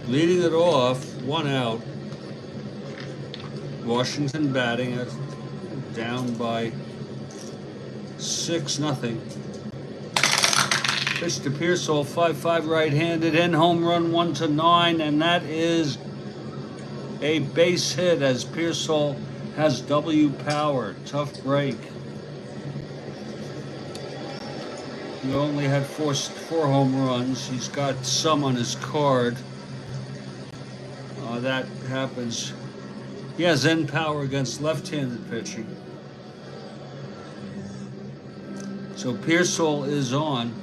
A: leading it off, 1 out. Washington batting it down by 6-0. Pitch to Pearsall, 5-5 right-handed, in home run, 1-9, and that is a base hit as Pearsall has W power. Tough break. He only had four home runs. He's got some on his card. That happens. He has end power against left-handed pitching. So Pearsall is on.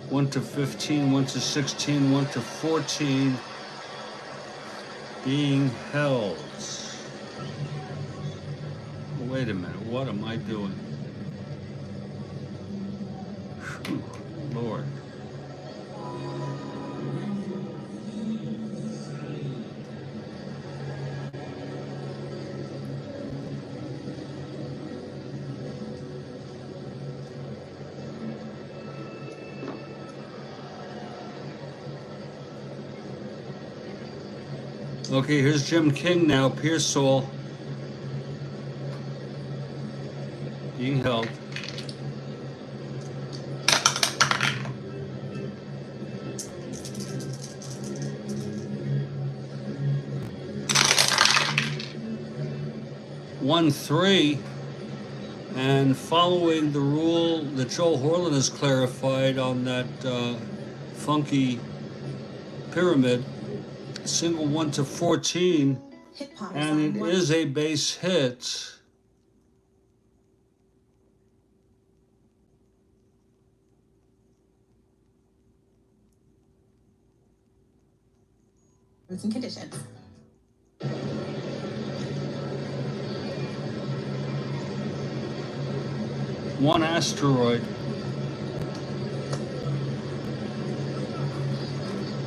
A: One to 15, 1 to 16, 1 to 14 being held. Wait a minute, what am I doing? Whew, Lord. Okay, here's Jim King now. Pearsall being held. One, 3, and following the rule that Joel Horlin has clarified on that funky pyramid, single 1 to 14, and it is a base hit.
B: And conditions.
A: One asteroid.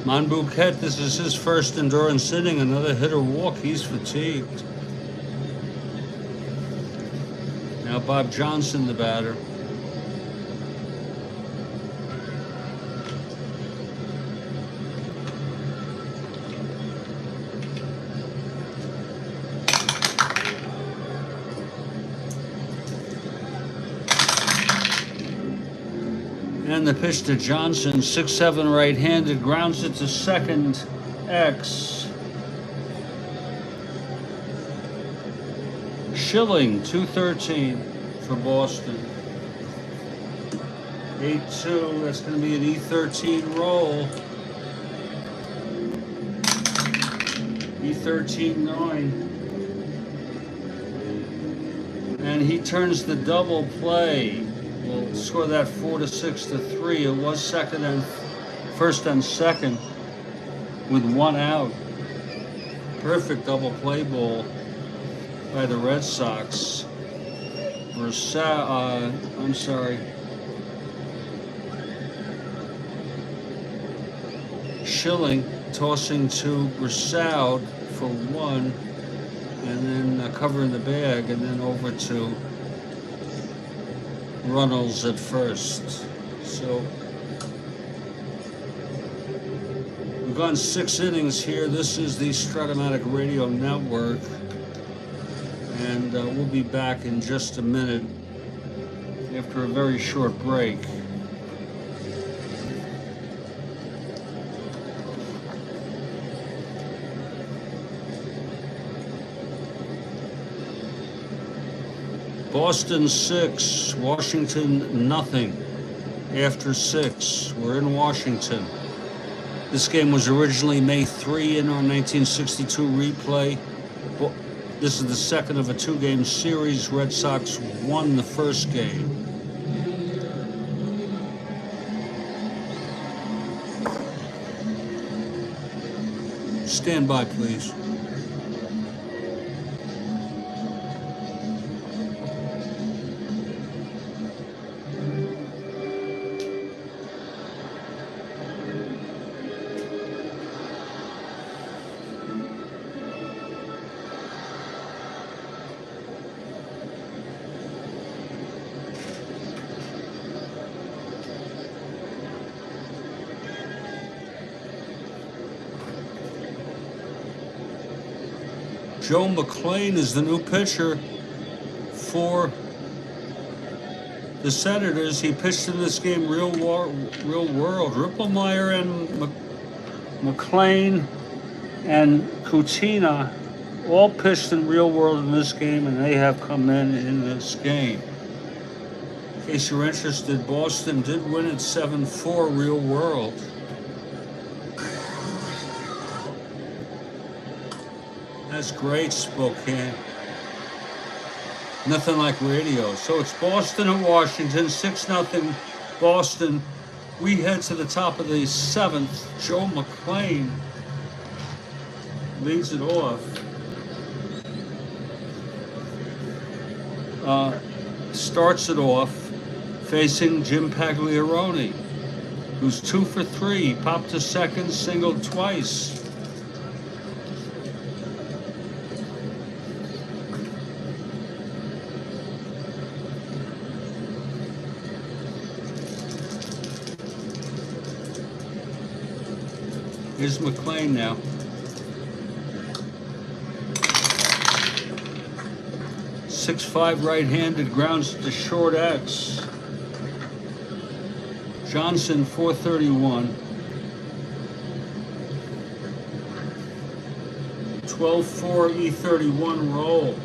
A: Monbouquet, this is his first endurance inning. Another hit or walk. He's fatigued. Now Bob Johnson, the batter. And the pitch to Johnson, 6-7 right-handed, grounds it to second, X. Schilling, 213 for Boston. 8-2, that's going to be an E13 roll. E13-9. And he turns the double play. We'll score that 4-6 to 3. It was first and second with 1 out. Perfect double play ball by the Red Sox. Schilling tossing to Brissoud for 1, and then covering the bag, and then over to Runnels at first. So we've gone 6 innings here. This is the Strat-O-Matic Radio Network, and we'll be back in just a minute after a very short break. Boston 6, Washington nothing after 6. We're in Washington. This game was originally May 3 in our 1962 replay. This is the second of a 2-game series. Red Sox won the first game. Stand by, please. Joe McClain is the new pitcher for the Senators. He pitched in this game real world. Ripplemeyer and McClain and Kutina all pitched in real world in this game, and they have come in this game. In case you're interested, Boston did win at 7-4 real world. That's great, Spokane. Nothing like radio. So it's Boston and Washington, 6-0 Boston. We head to the top of the 7th. Joe McClain leads it off. Starts it off facing Jim Pagliarone, who's 2 for 3, popped to second, singled twice. Here's McClain now. .6'5" right-handed, grounds to short X. Johnson 431. 12-4 E31 roll.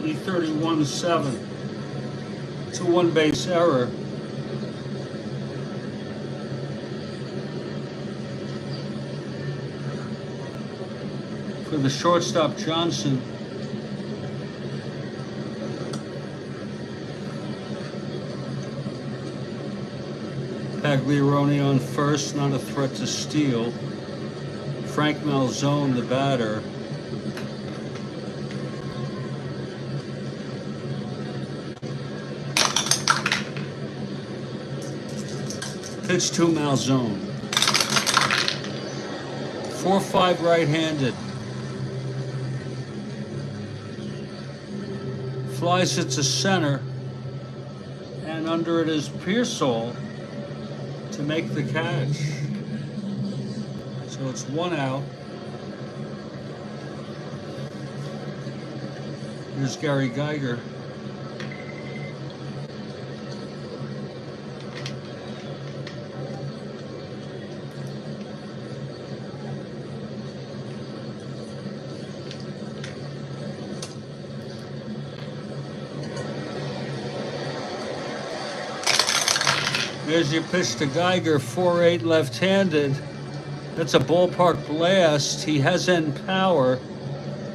A: E31 7. It's a 1-base error. For the shortstop, Johnson. Pagliarone on first, not a threat to steal. Frank Malzone, the batter. Pitch to Malzone. 4-5 right-handed. Flies it to center, and under it is Pearsall to make the catch. So it's 1 out. Here's Gary Geiger. There's your pitch to Geiger, 4-8 left-handed. That's a ballpark blast. He has end power.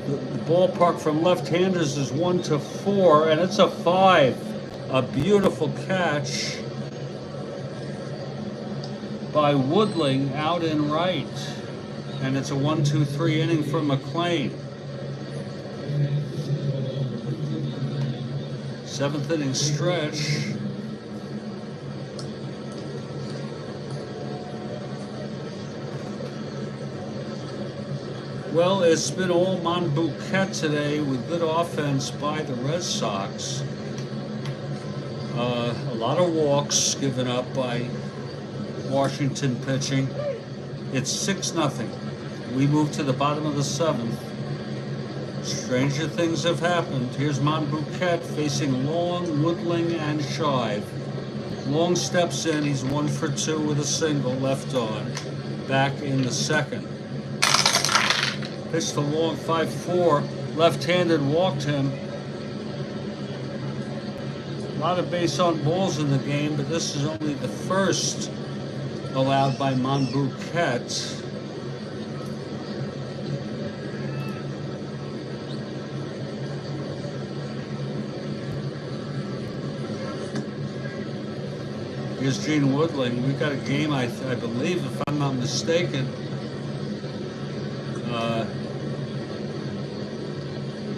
A: The ballpark from left-handers is 1-4, and it's a 5. A beautiful catch by Woodling out in right. And it's a 1-2-3 inning for McClain. 7th inning stretch. Well, it's been all Monbouquet today with good offense by the Red Sox. A lot of walks given up by Washington pitching. It's 6-0. We move to the bottom of the 7th. Stranger things have happened. Here's Monbouquet facing Long, Woodling, and Shive. Long steps in. He's 1 for 2 with a single left on. Back in the 2nd. Pitch to Long, 5-4. Left-handed, walked him. A lot of base on balls in the game, but this is only the first allowed by Monbouquet. Here's Gene Woodling. We've got a game, I believe, if I'm not mistaken.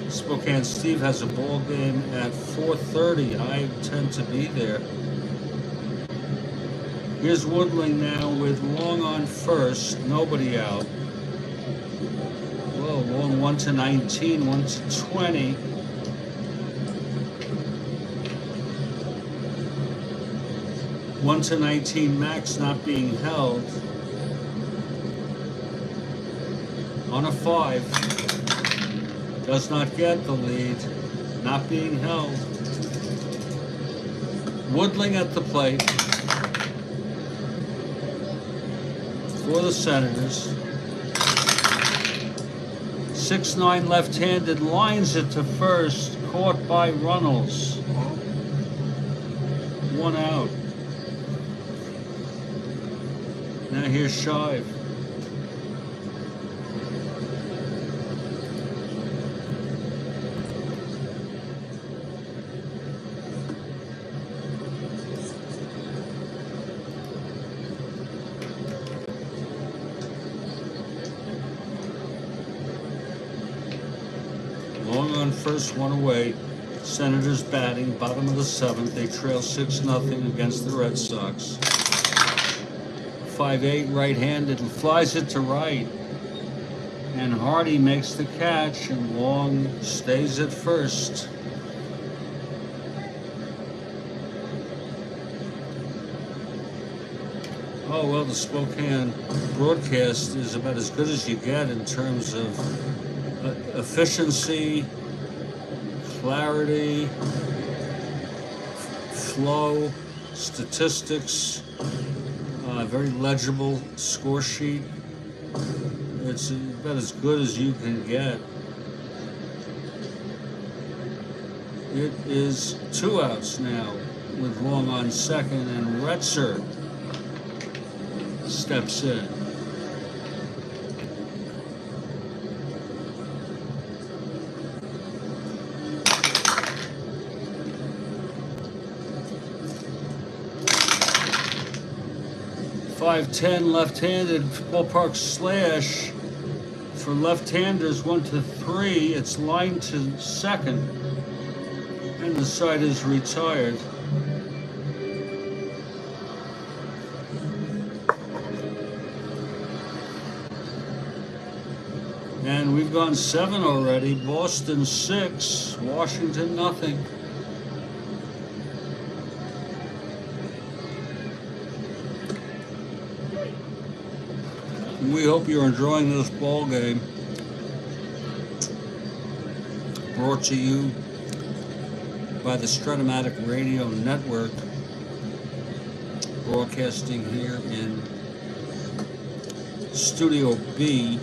A: Spokane Steve has a ball game at 4:30. I intend to be there. Here's Woodling now with Long on first. Nobody out. Whoa, Long 1-19, 1-20. One to 19 Max not being held. On a 5. Does not get the lead. Not being held. Woodling at the plate for the Senators. 6-9 left-handed, lines it to first, caught by Runnels. 1 out. Now here's Shive. Long on first, 1 away. Senators batting, bottom of the 7th. They trail 6-0 against the Red Sox. 5-8 right-handed, flies it to right. And Hardy makes the catch, and Long stays at first. Oh, well, the Spokane broadcast is about as good as you get in terms of efficiency, clarity, flow, statistics, very legible score sheet. It's about as good as you can get. It is 2 outs now with Long on second, and Retzer steps in. .510 left-handed ballpark slash for left-handers, 1-3. It's lined to second, and the side is retired. And we've gone 7 already. Boston 6, Washington nothing. We hope you're enjoying this ball game. Brought to you by the Strat-O-Matic Radio Network, broadcasting here in Studio B.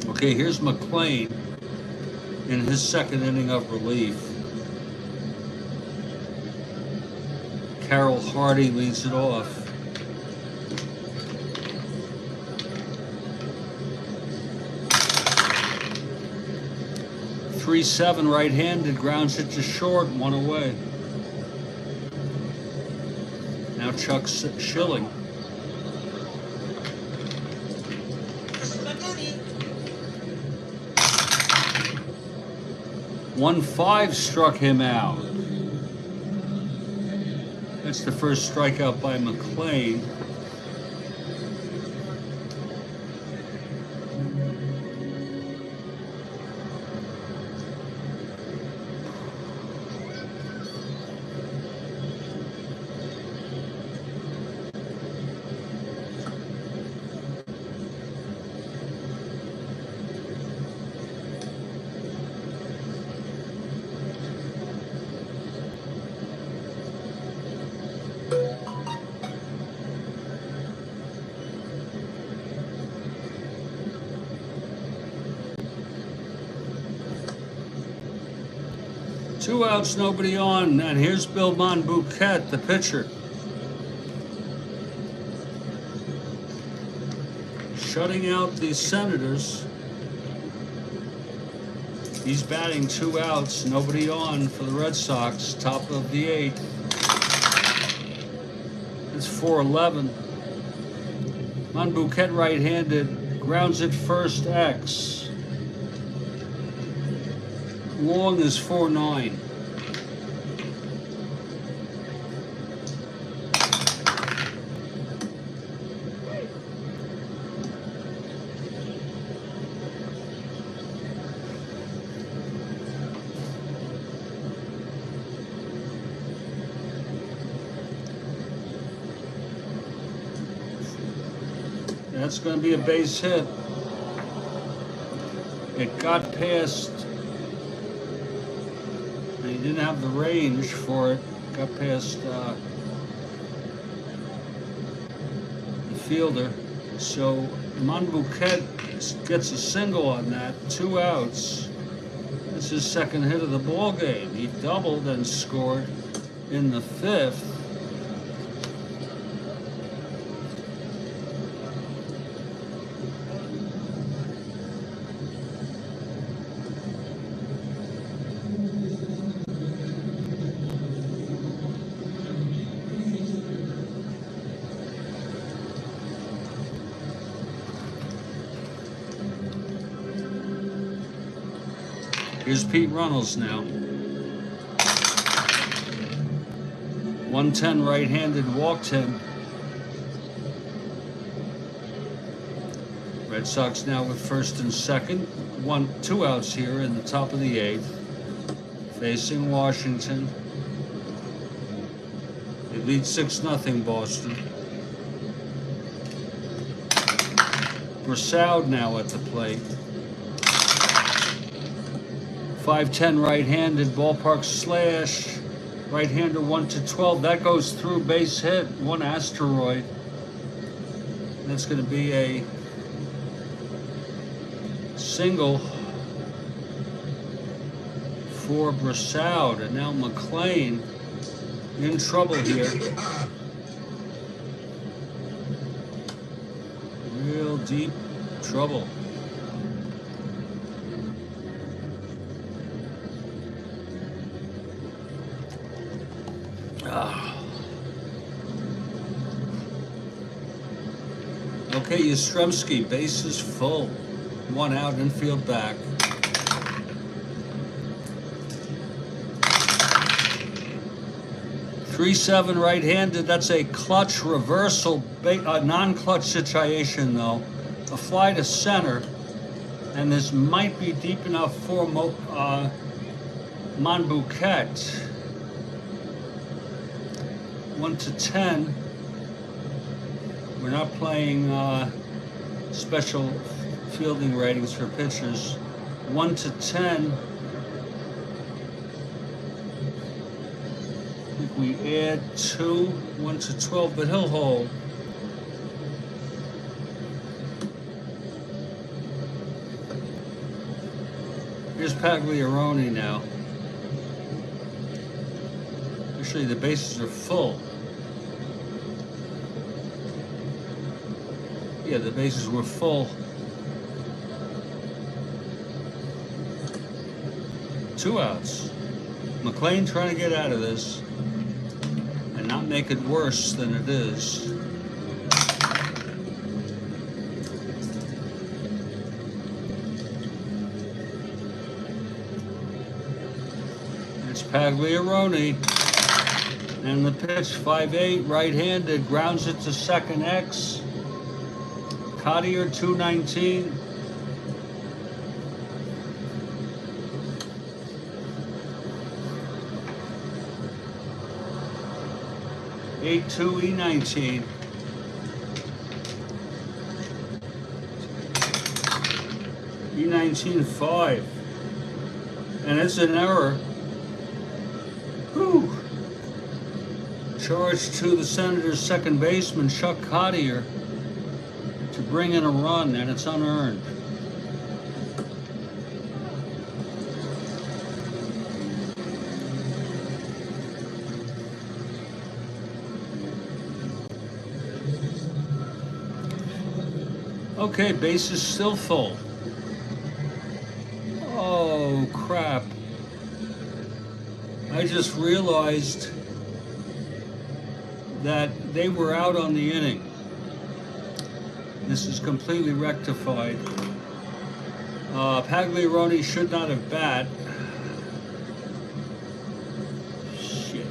A: Okay, here's McLean in his second inning of relief. Carroll Hardy leads it off. .37 right-handed, grounds it to short, 1 away. Now Chuck Schilling. 1-5 struck him out. That's the first strikeout by McLean. Two outs, nobody on, and here's Bill Monbouquet, the pitcher. Shutting out the Senators. He's batting 2 outs, nobody on for the Red Sox, top of the 8th. It's 4-11. Monbouquet right-handed, grounds it first, X. Long is 4-9. That's going to be a base hit. It got past. He didn't have the range for it. Got past the fielder. So Monbouquet gets a single on that. 2 outs. It's his second hit of the ball game. He doubled and scored in the 5th. Here's Pete Runnels now. 110 right-handed, walked him. Red Sox now with first and second. 2 outs here in the top of the 8th. Facing Washington. They lead 6-0 Boston. Brossoud now at the plate. 5'10 right-handed, ballpark slash, right-hander 1-12. That goes through, base hit, 1 asteroid. That's going to be a single for Brossoud. And now McLean in trouble here. Real deep trouble. Okay, Yastrzemski, bases full. 1 out, infield back. .37 right-handed. That's a clutch reversal, non-clutch situation though. A fly to center, and this might be deep enough for Monbouquet. 1-10. We're not playing special fielding ratings for pitchers. 1-10. I think we add 2, 1-12, but he'll hold. Here's Pagliarone now. Actually, the bases are full. Yeah, the bases were full. 2 outs. McLean trying to get out of this and not make it worse than it is. It's Pagliarone. And the pitch, 5-8, right-handed, grounds it to second X. Cottier, 219. (8-2) E19. E19 5. And it's an error. Whew. Charge to the Senators' second baseman, Chuck Cottier, to bring in a run, and it's unearned. Okay, base is still full. Oh, crap. I just realized that they were out on the inning. This is completely rectified. Pagliarone should not have bat. Shit.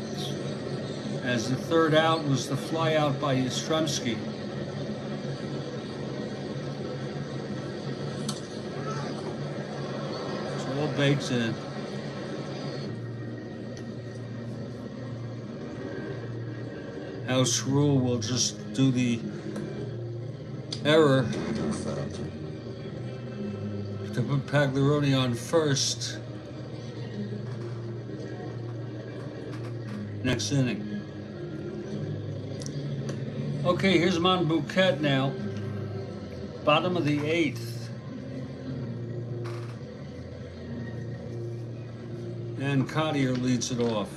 A: As the third out was the fly out by Yastrzemski. It's all baked in. House rule will just do the error to put Pagliarone on first next inning. Okay, here's Monbouquet now. Bottom of the 8th. And Cottier leads it off.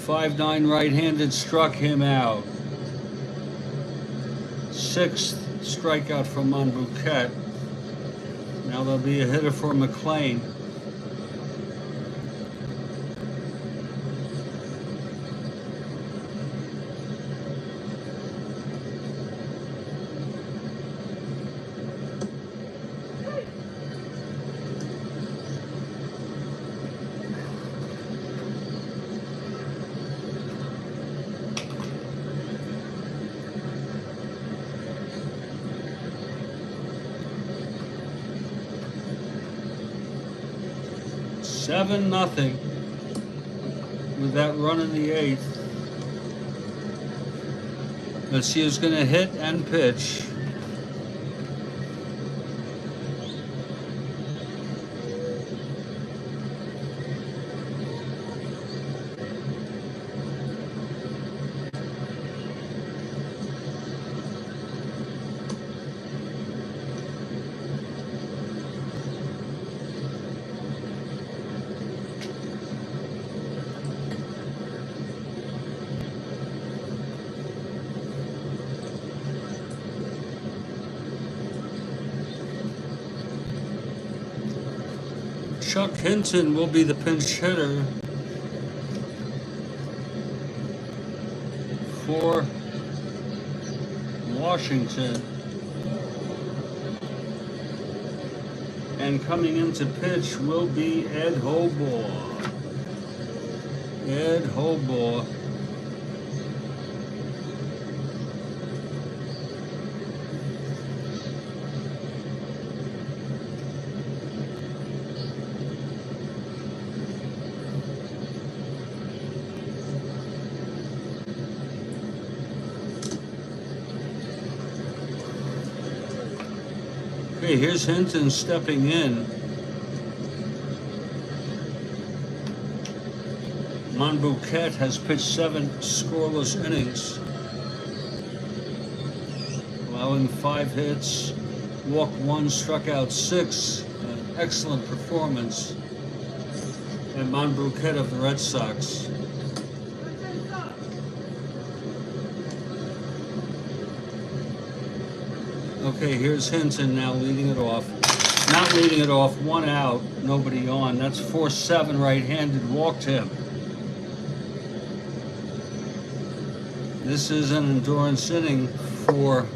A: 5-9 right-handed struck him out. 6th strikeout from Monbouquet. Now there'll be a hitter for McLean. Seven nothing with that run in the 8th. Let's see who's going to hit and pitch. Chuck Hinton will be the pinch hitter for Washington. And coming into pitch will be Ed Hobaugh. Ed Hobaugh. Okay, here's Hinton stepping in. Monbouquet has pitched 7 scoreless innings, allowing 5 hits, walked 1, struck out 6. An excellent performance. And Monbouquet of the Red Sox. Okay, here's Hinton now leading it off. Not leading it off, 1 out, nobody on. That's 4-7 right-handed, walked him. This is an endurance inning for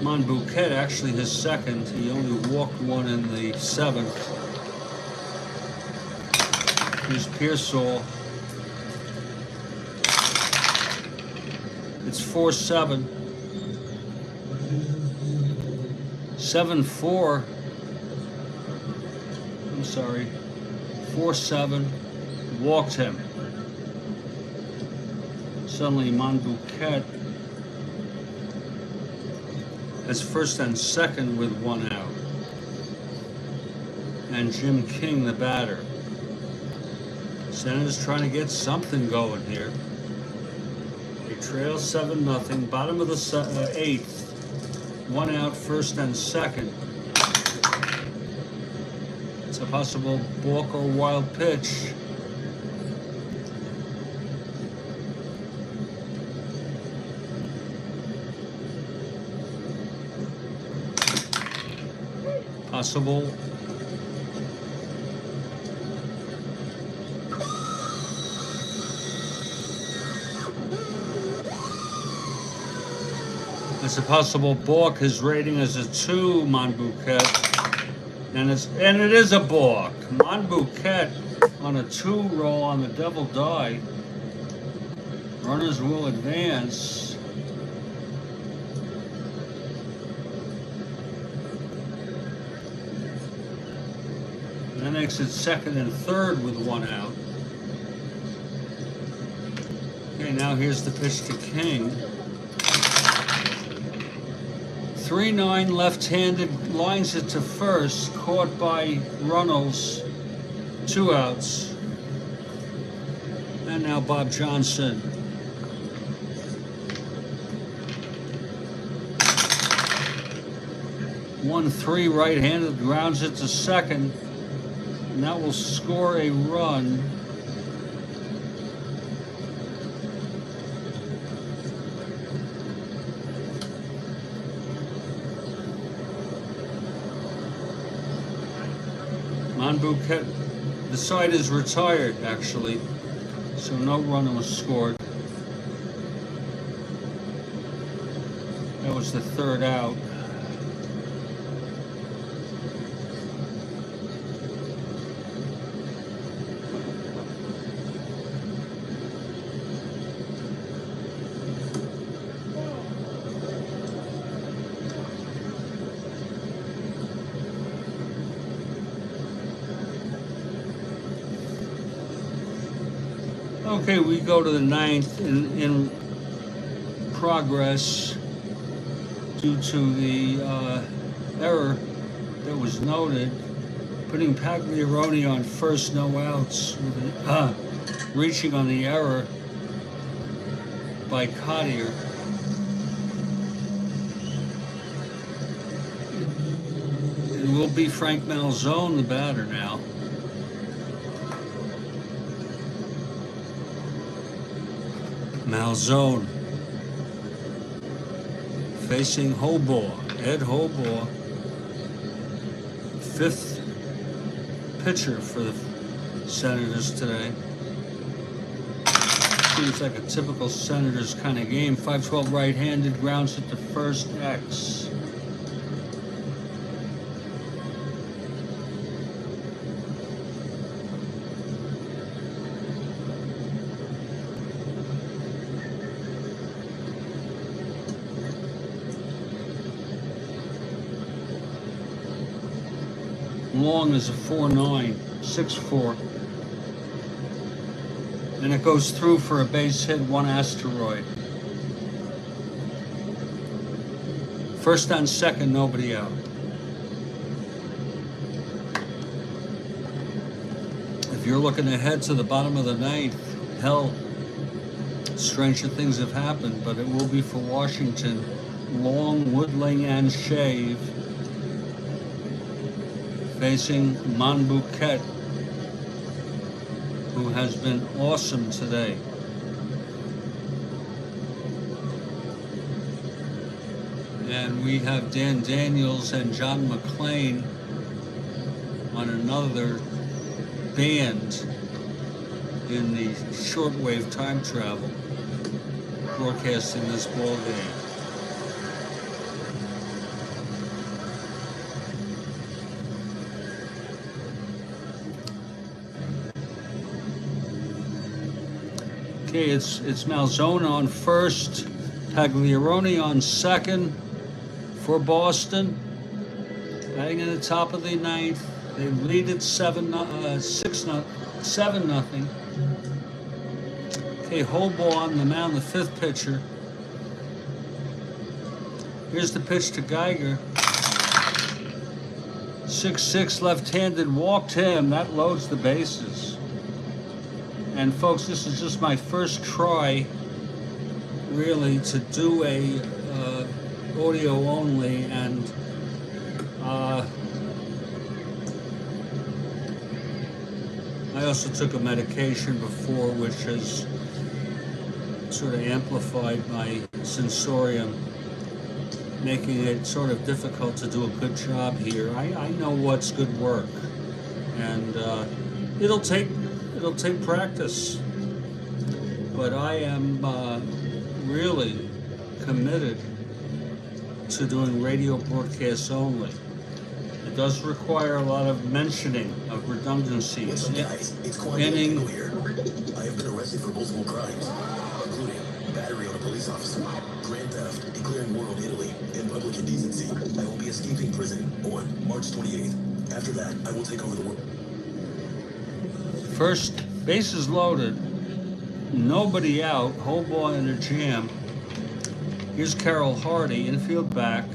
A: Monbouquet, actually his second. He only walked one in the 7th. Here's Pearsall. It's 4-7. 7-4. I'm sorry. 4-7. Walked him. Suddenly Monbouquet has first and second with one out. And Jim King, the batter. Senators trying to get something going here. They trail 7-0. Bottom of the 8th. One out, first and second. It's a possible balk or wild pitch. Possible. It's a possible balk. His rating is a 2, Monbouquet. And it is a balk. Monbouquet on a 2 roll on the double die. Runners will advance. That makes it second and third with one out. Okay, now here's the pitch to King. 3-9 left-handed, lines it to first, caught by Runnels. 2 outs. And now Bob Johnson. One 3 right-handed, grounds it to second. And that will score a run. Monbouquet, the side is retired actually, so no run was scored. That was the 3rd out. Okay, we go to the 9th in progress due to the error that was noted, putting Pagliarone on first, no outs, with reaching on the error by Cottier. It will be Frank Malzone, the batter now. Malzone facing Hobaugh, Ed Hobaugh, 5th pitcher for the Senators today. Seems like a typical Senators kind of game. 5-12 right-handed, grounds it to first, X. Long is a 4-9, 6-4. And it goes through for a base hit, 1 asteroid. First on second, nobody out. If you're looking ahead to the bottom of the 9th, hell, stranger things have happened, but it will be for Washington. Long, Woodling, and Shave facing Monbouquet, who has been awesome today. And we have Dan Daniels and John McClain on another band in the shortwave time travel, broadcasting this ball game. Okay, it's Malzone on first, Pagliarone on second for Boston. Batting in the top of the ninth. They lead at 7-0. Okay, Holball on the mound, the fifth pitcher. Here's the pitch to Geiger. 6-6 left-handed, walked him. That loads the bases. And folks, this is just my first try, really, to do a audio only, and I also took a medication before, which has sort of amplified my sensorium, making it sort of difficult to do a good job here. I know what's good work, and it'll take practice, but I am really committed to doing radio broadcasts only. It does require a lot of mentioning of redundancies.
C: What's up, guys? It's Quantico here. I have been arrested for multiple crimes, including battery on a police officer, grand theft, declaring war on Italy, and public indecency. I will be escaping prison on March 28th. After that, I will take over the world.
A: First, bases loaded, nobody out, whole ball in a jam. Here's Carroll Hardy, infield back.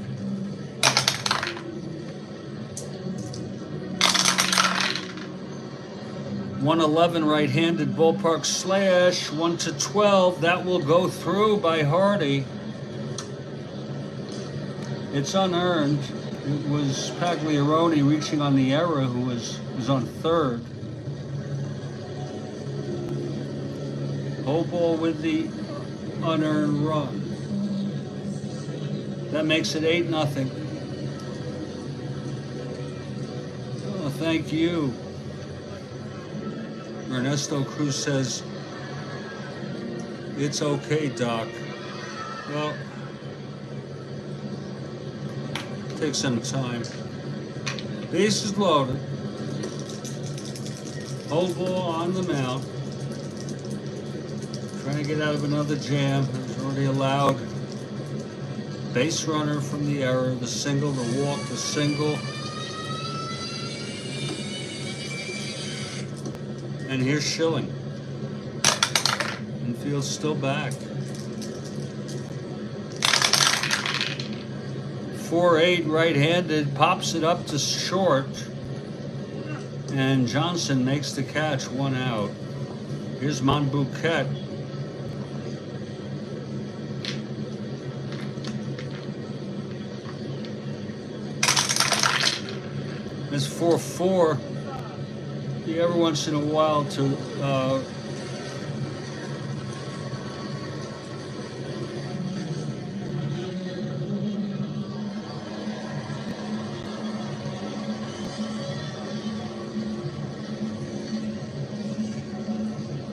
A: .111 right-handed ballpark slash, 1-12. That will go through by Hardy. It's unearned. It was Pagliarone reaching on the error, who was on third. Whole ball with the unearned run. That makes it 8-0. Oh, thank you. Ernesto Cruz says, "It's okay, Doc." Well, take some time. Bases loaded. Whole ball on the mound. Trying to get out of another jam. He's already allowed. Base runner from the error, the single, the walk, the single. And here's Schilling. Infield's still back. 4-8 right-handed, pops it up to short. And Johnson makes the catch, 1 out. Here's Monbouquet. It's 4-4. Every once in a while to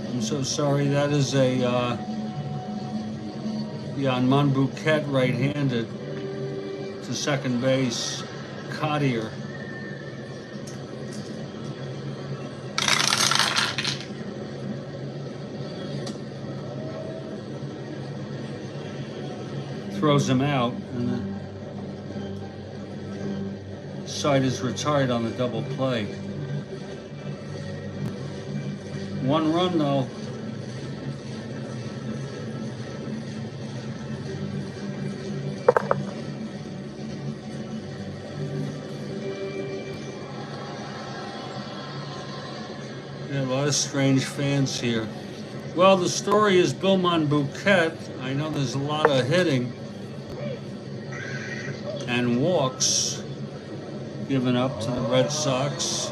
A: I'm so sorry. That is a on Monbouquet right-handed to second base. Cottier. Throws him out, and the side is retired on the double play. 1 run though. Yeah, a lot of strange fans here. Well, the story is Bill Monbouquet. I know there's a lot of hitting and walks given up to the Red Sox.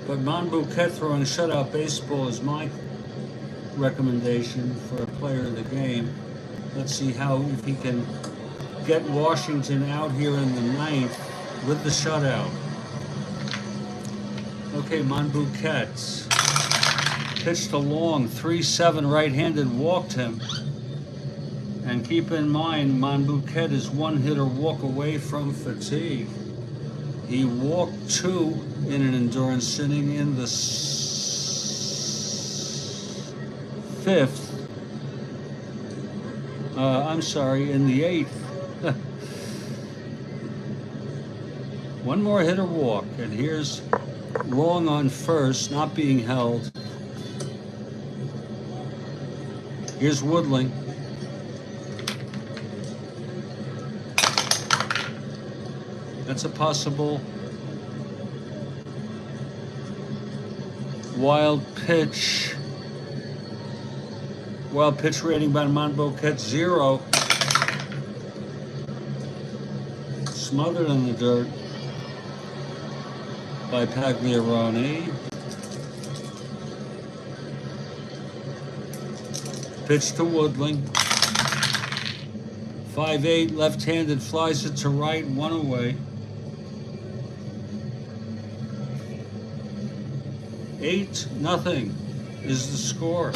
A: But Monbouquet throwing shutout baseball is my recommendation for a player of the game. Let's see if he can get Washington out here in the ninth with the shutout. Okay, Monbouquet pitched a long 3-7 right-handed, walked him. And keep in mind, Monbouquet is 1 hitter walk away from fatigue. He walked 2 in an endurance inning in the fifth. I'm sorry, in the eighth. One more hit or walk, and here's wrong on first, not being held. Here's Woodling. That's a possible wild pitch. Wild pitch rating by Monboquette 0. Smothered in the dirt by Pagliaroni. Pitch to Woodling. 5-8, left-handed, flies it to right, 1 away. 8-0 is the score.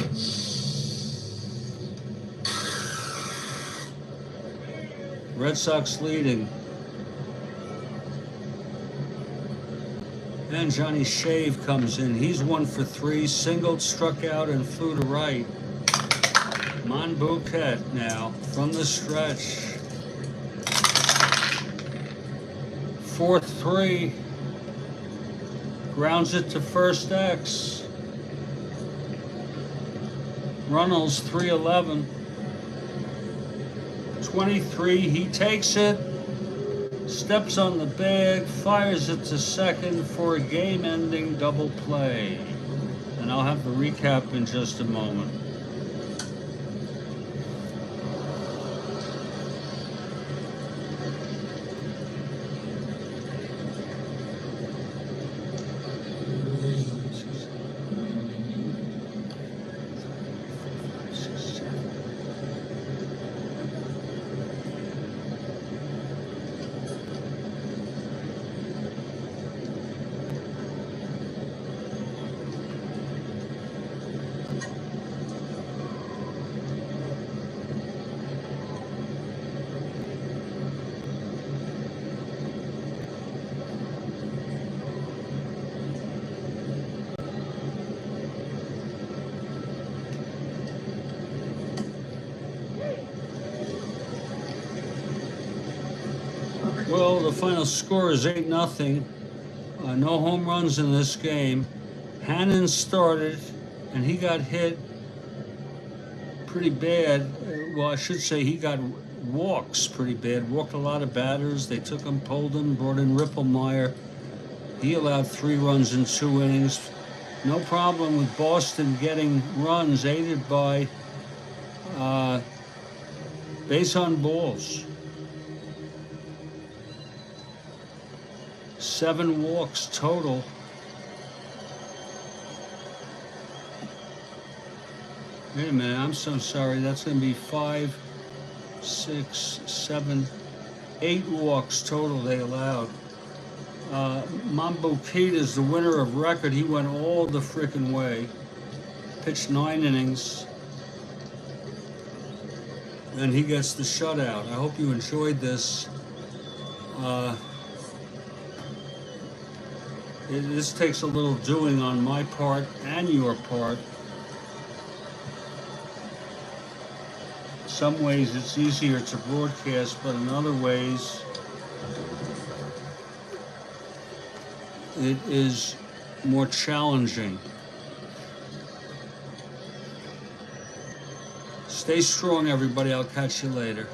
A: Red Sox leading. And Johnny Shave comes in. He's 1 for 3, singled, struck out, and flew to right. Monboquette now from the stretch. 4-3. Grounds it to first X. Runnels 3-11. 23, he takes it, steps on the bag, fires it to second for a game-ending double play. And I'll have the recap in just a moment. Well, the final score is 8-0. No home runs in this game. Hannon started, and he got hit pretty bad. Well, I should say he got walks pretty bad. Walked a lot of batters. They took him, pulled him, brought in Ripplemeyer. He allowed 3 runs in 2 innings. No problem with Boston getting runs, aided by base on balls. 7 walks total. Wait a minute, I'm so sorry. That's going to be 5, 6, 7, 8 walks total they allowed. Monboquette is the winner of record. He went all the frickin' way. Pitched 9 innings. And he gets the shutout. I hope you enjoyed this. This takes a little doing on my part and your part. Some ways it's easier to broadcast, but in other ways it is more challenging. Stay strong, everybody. I'll catch you later.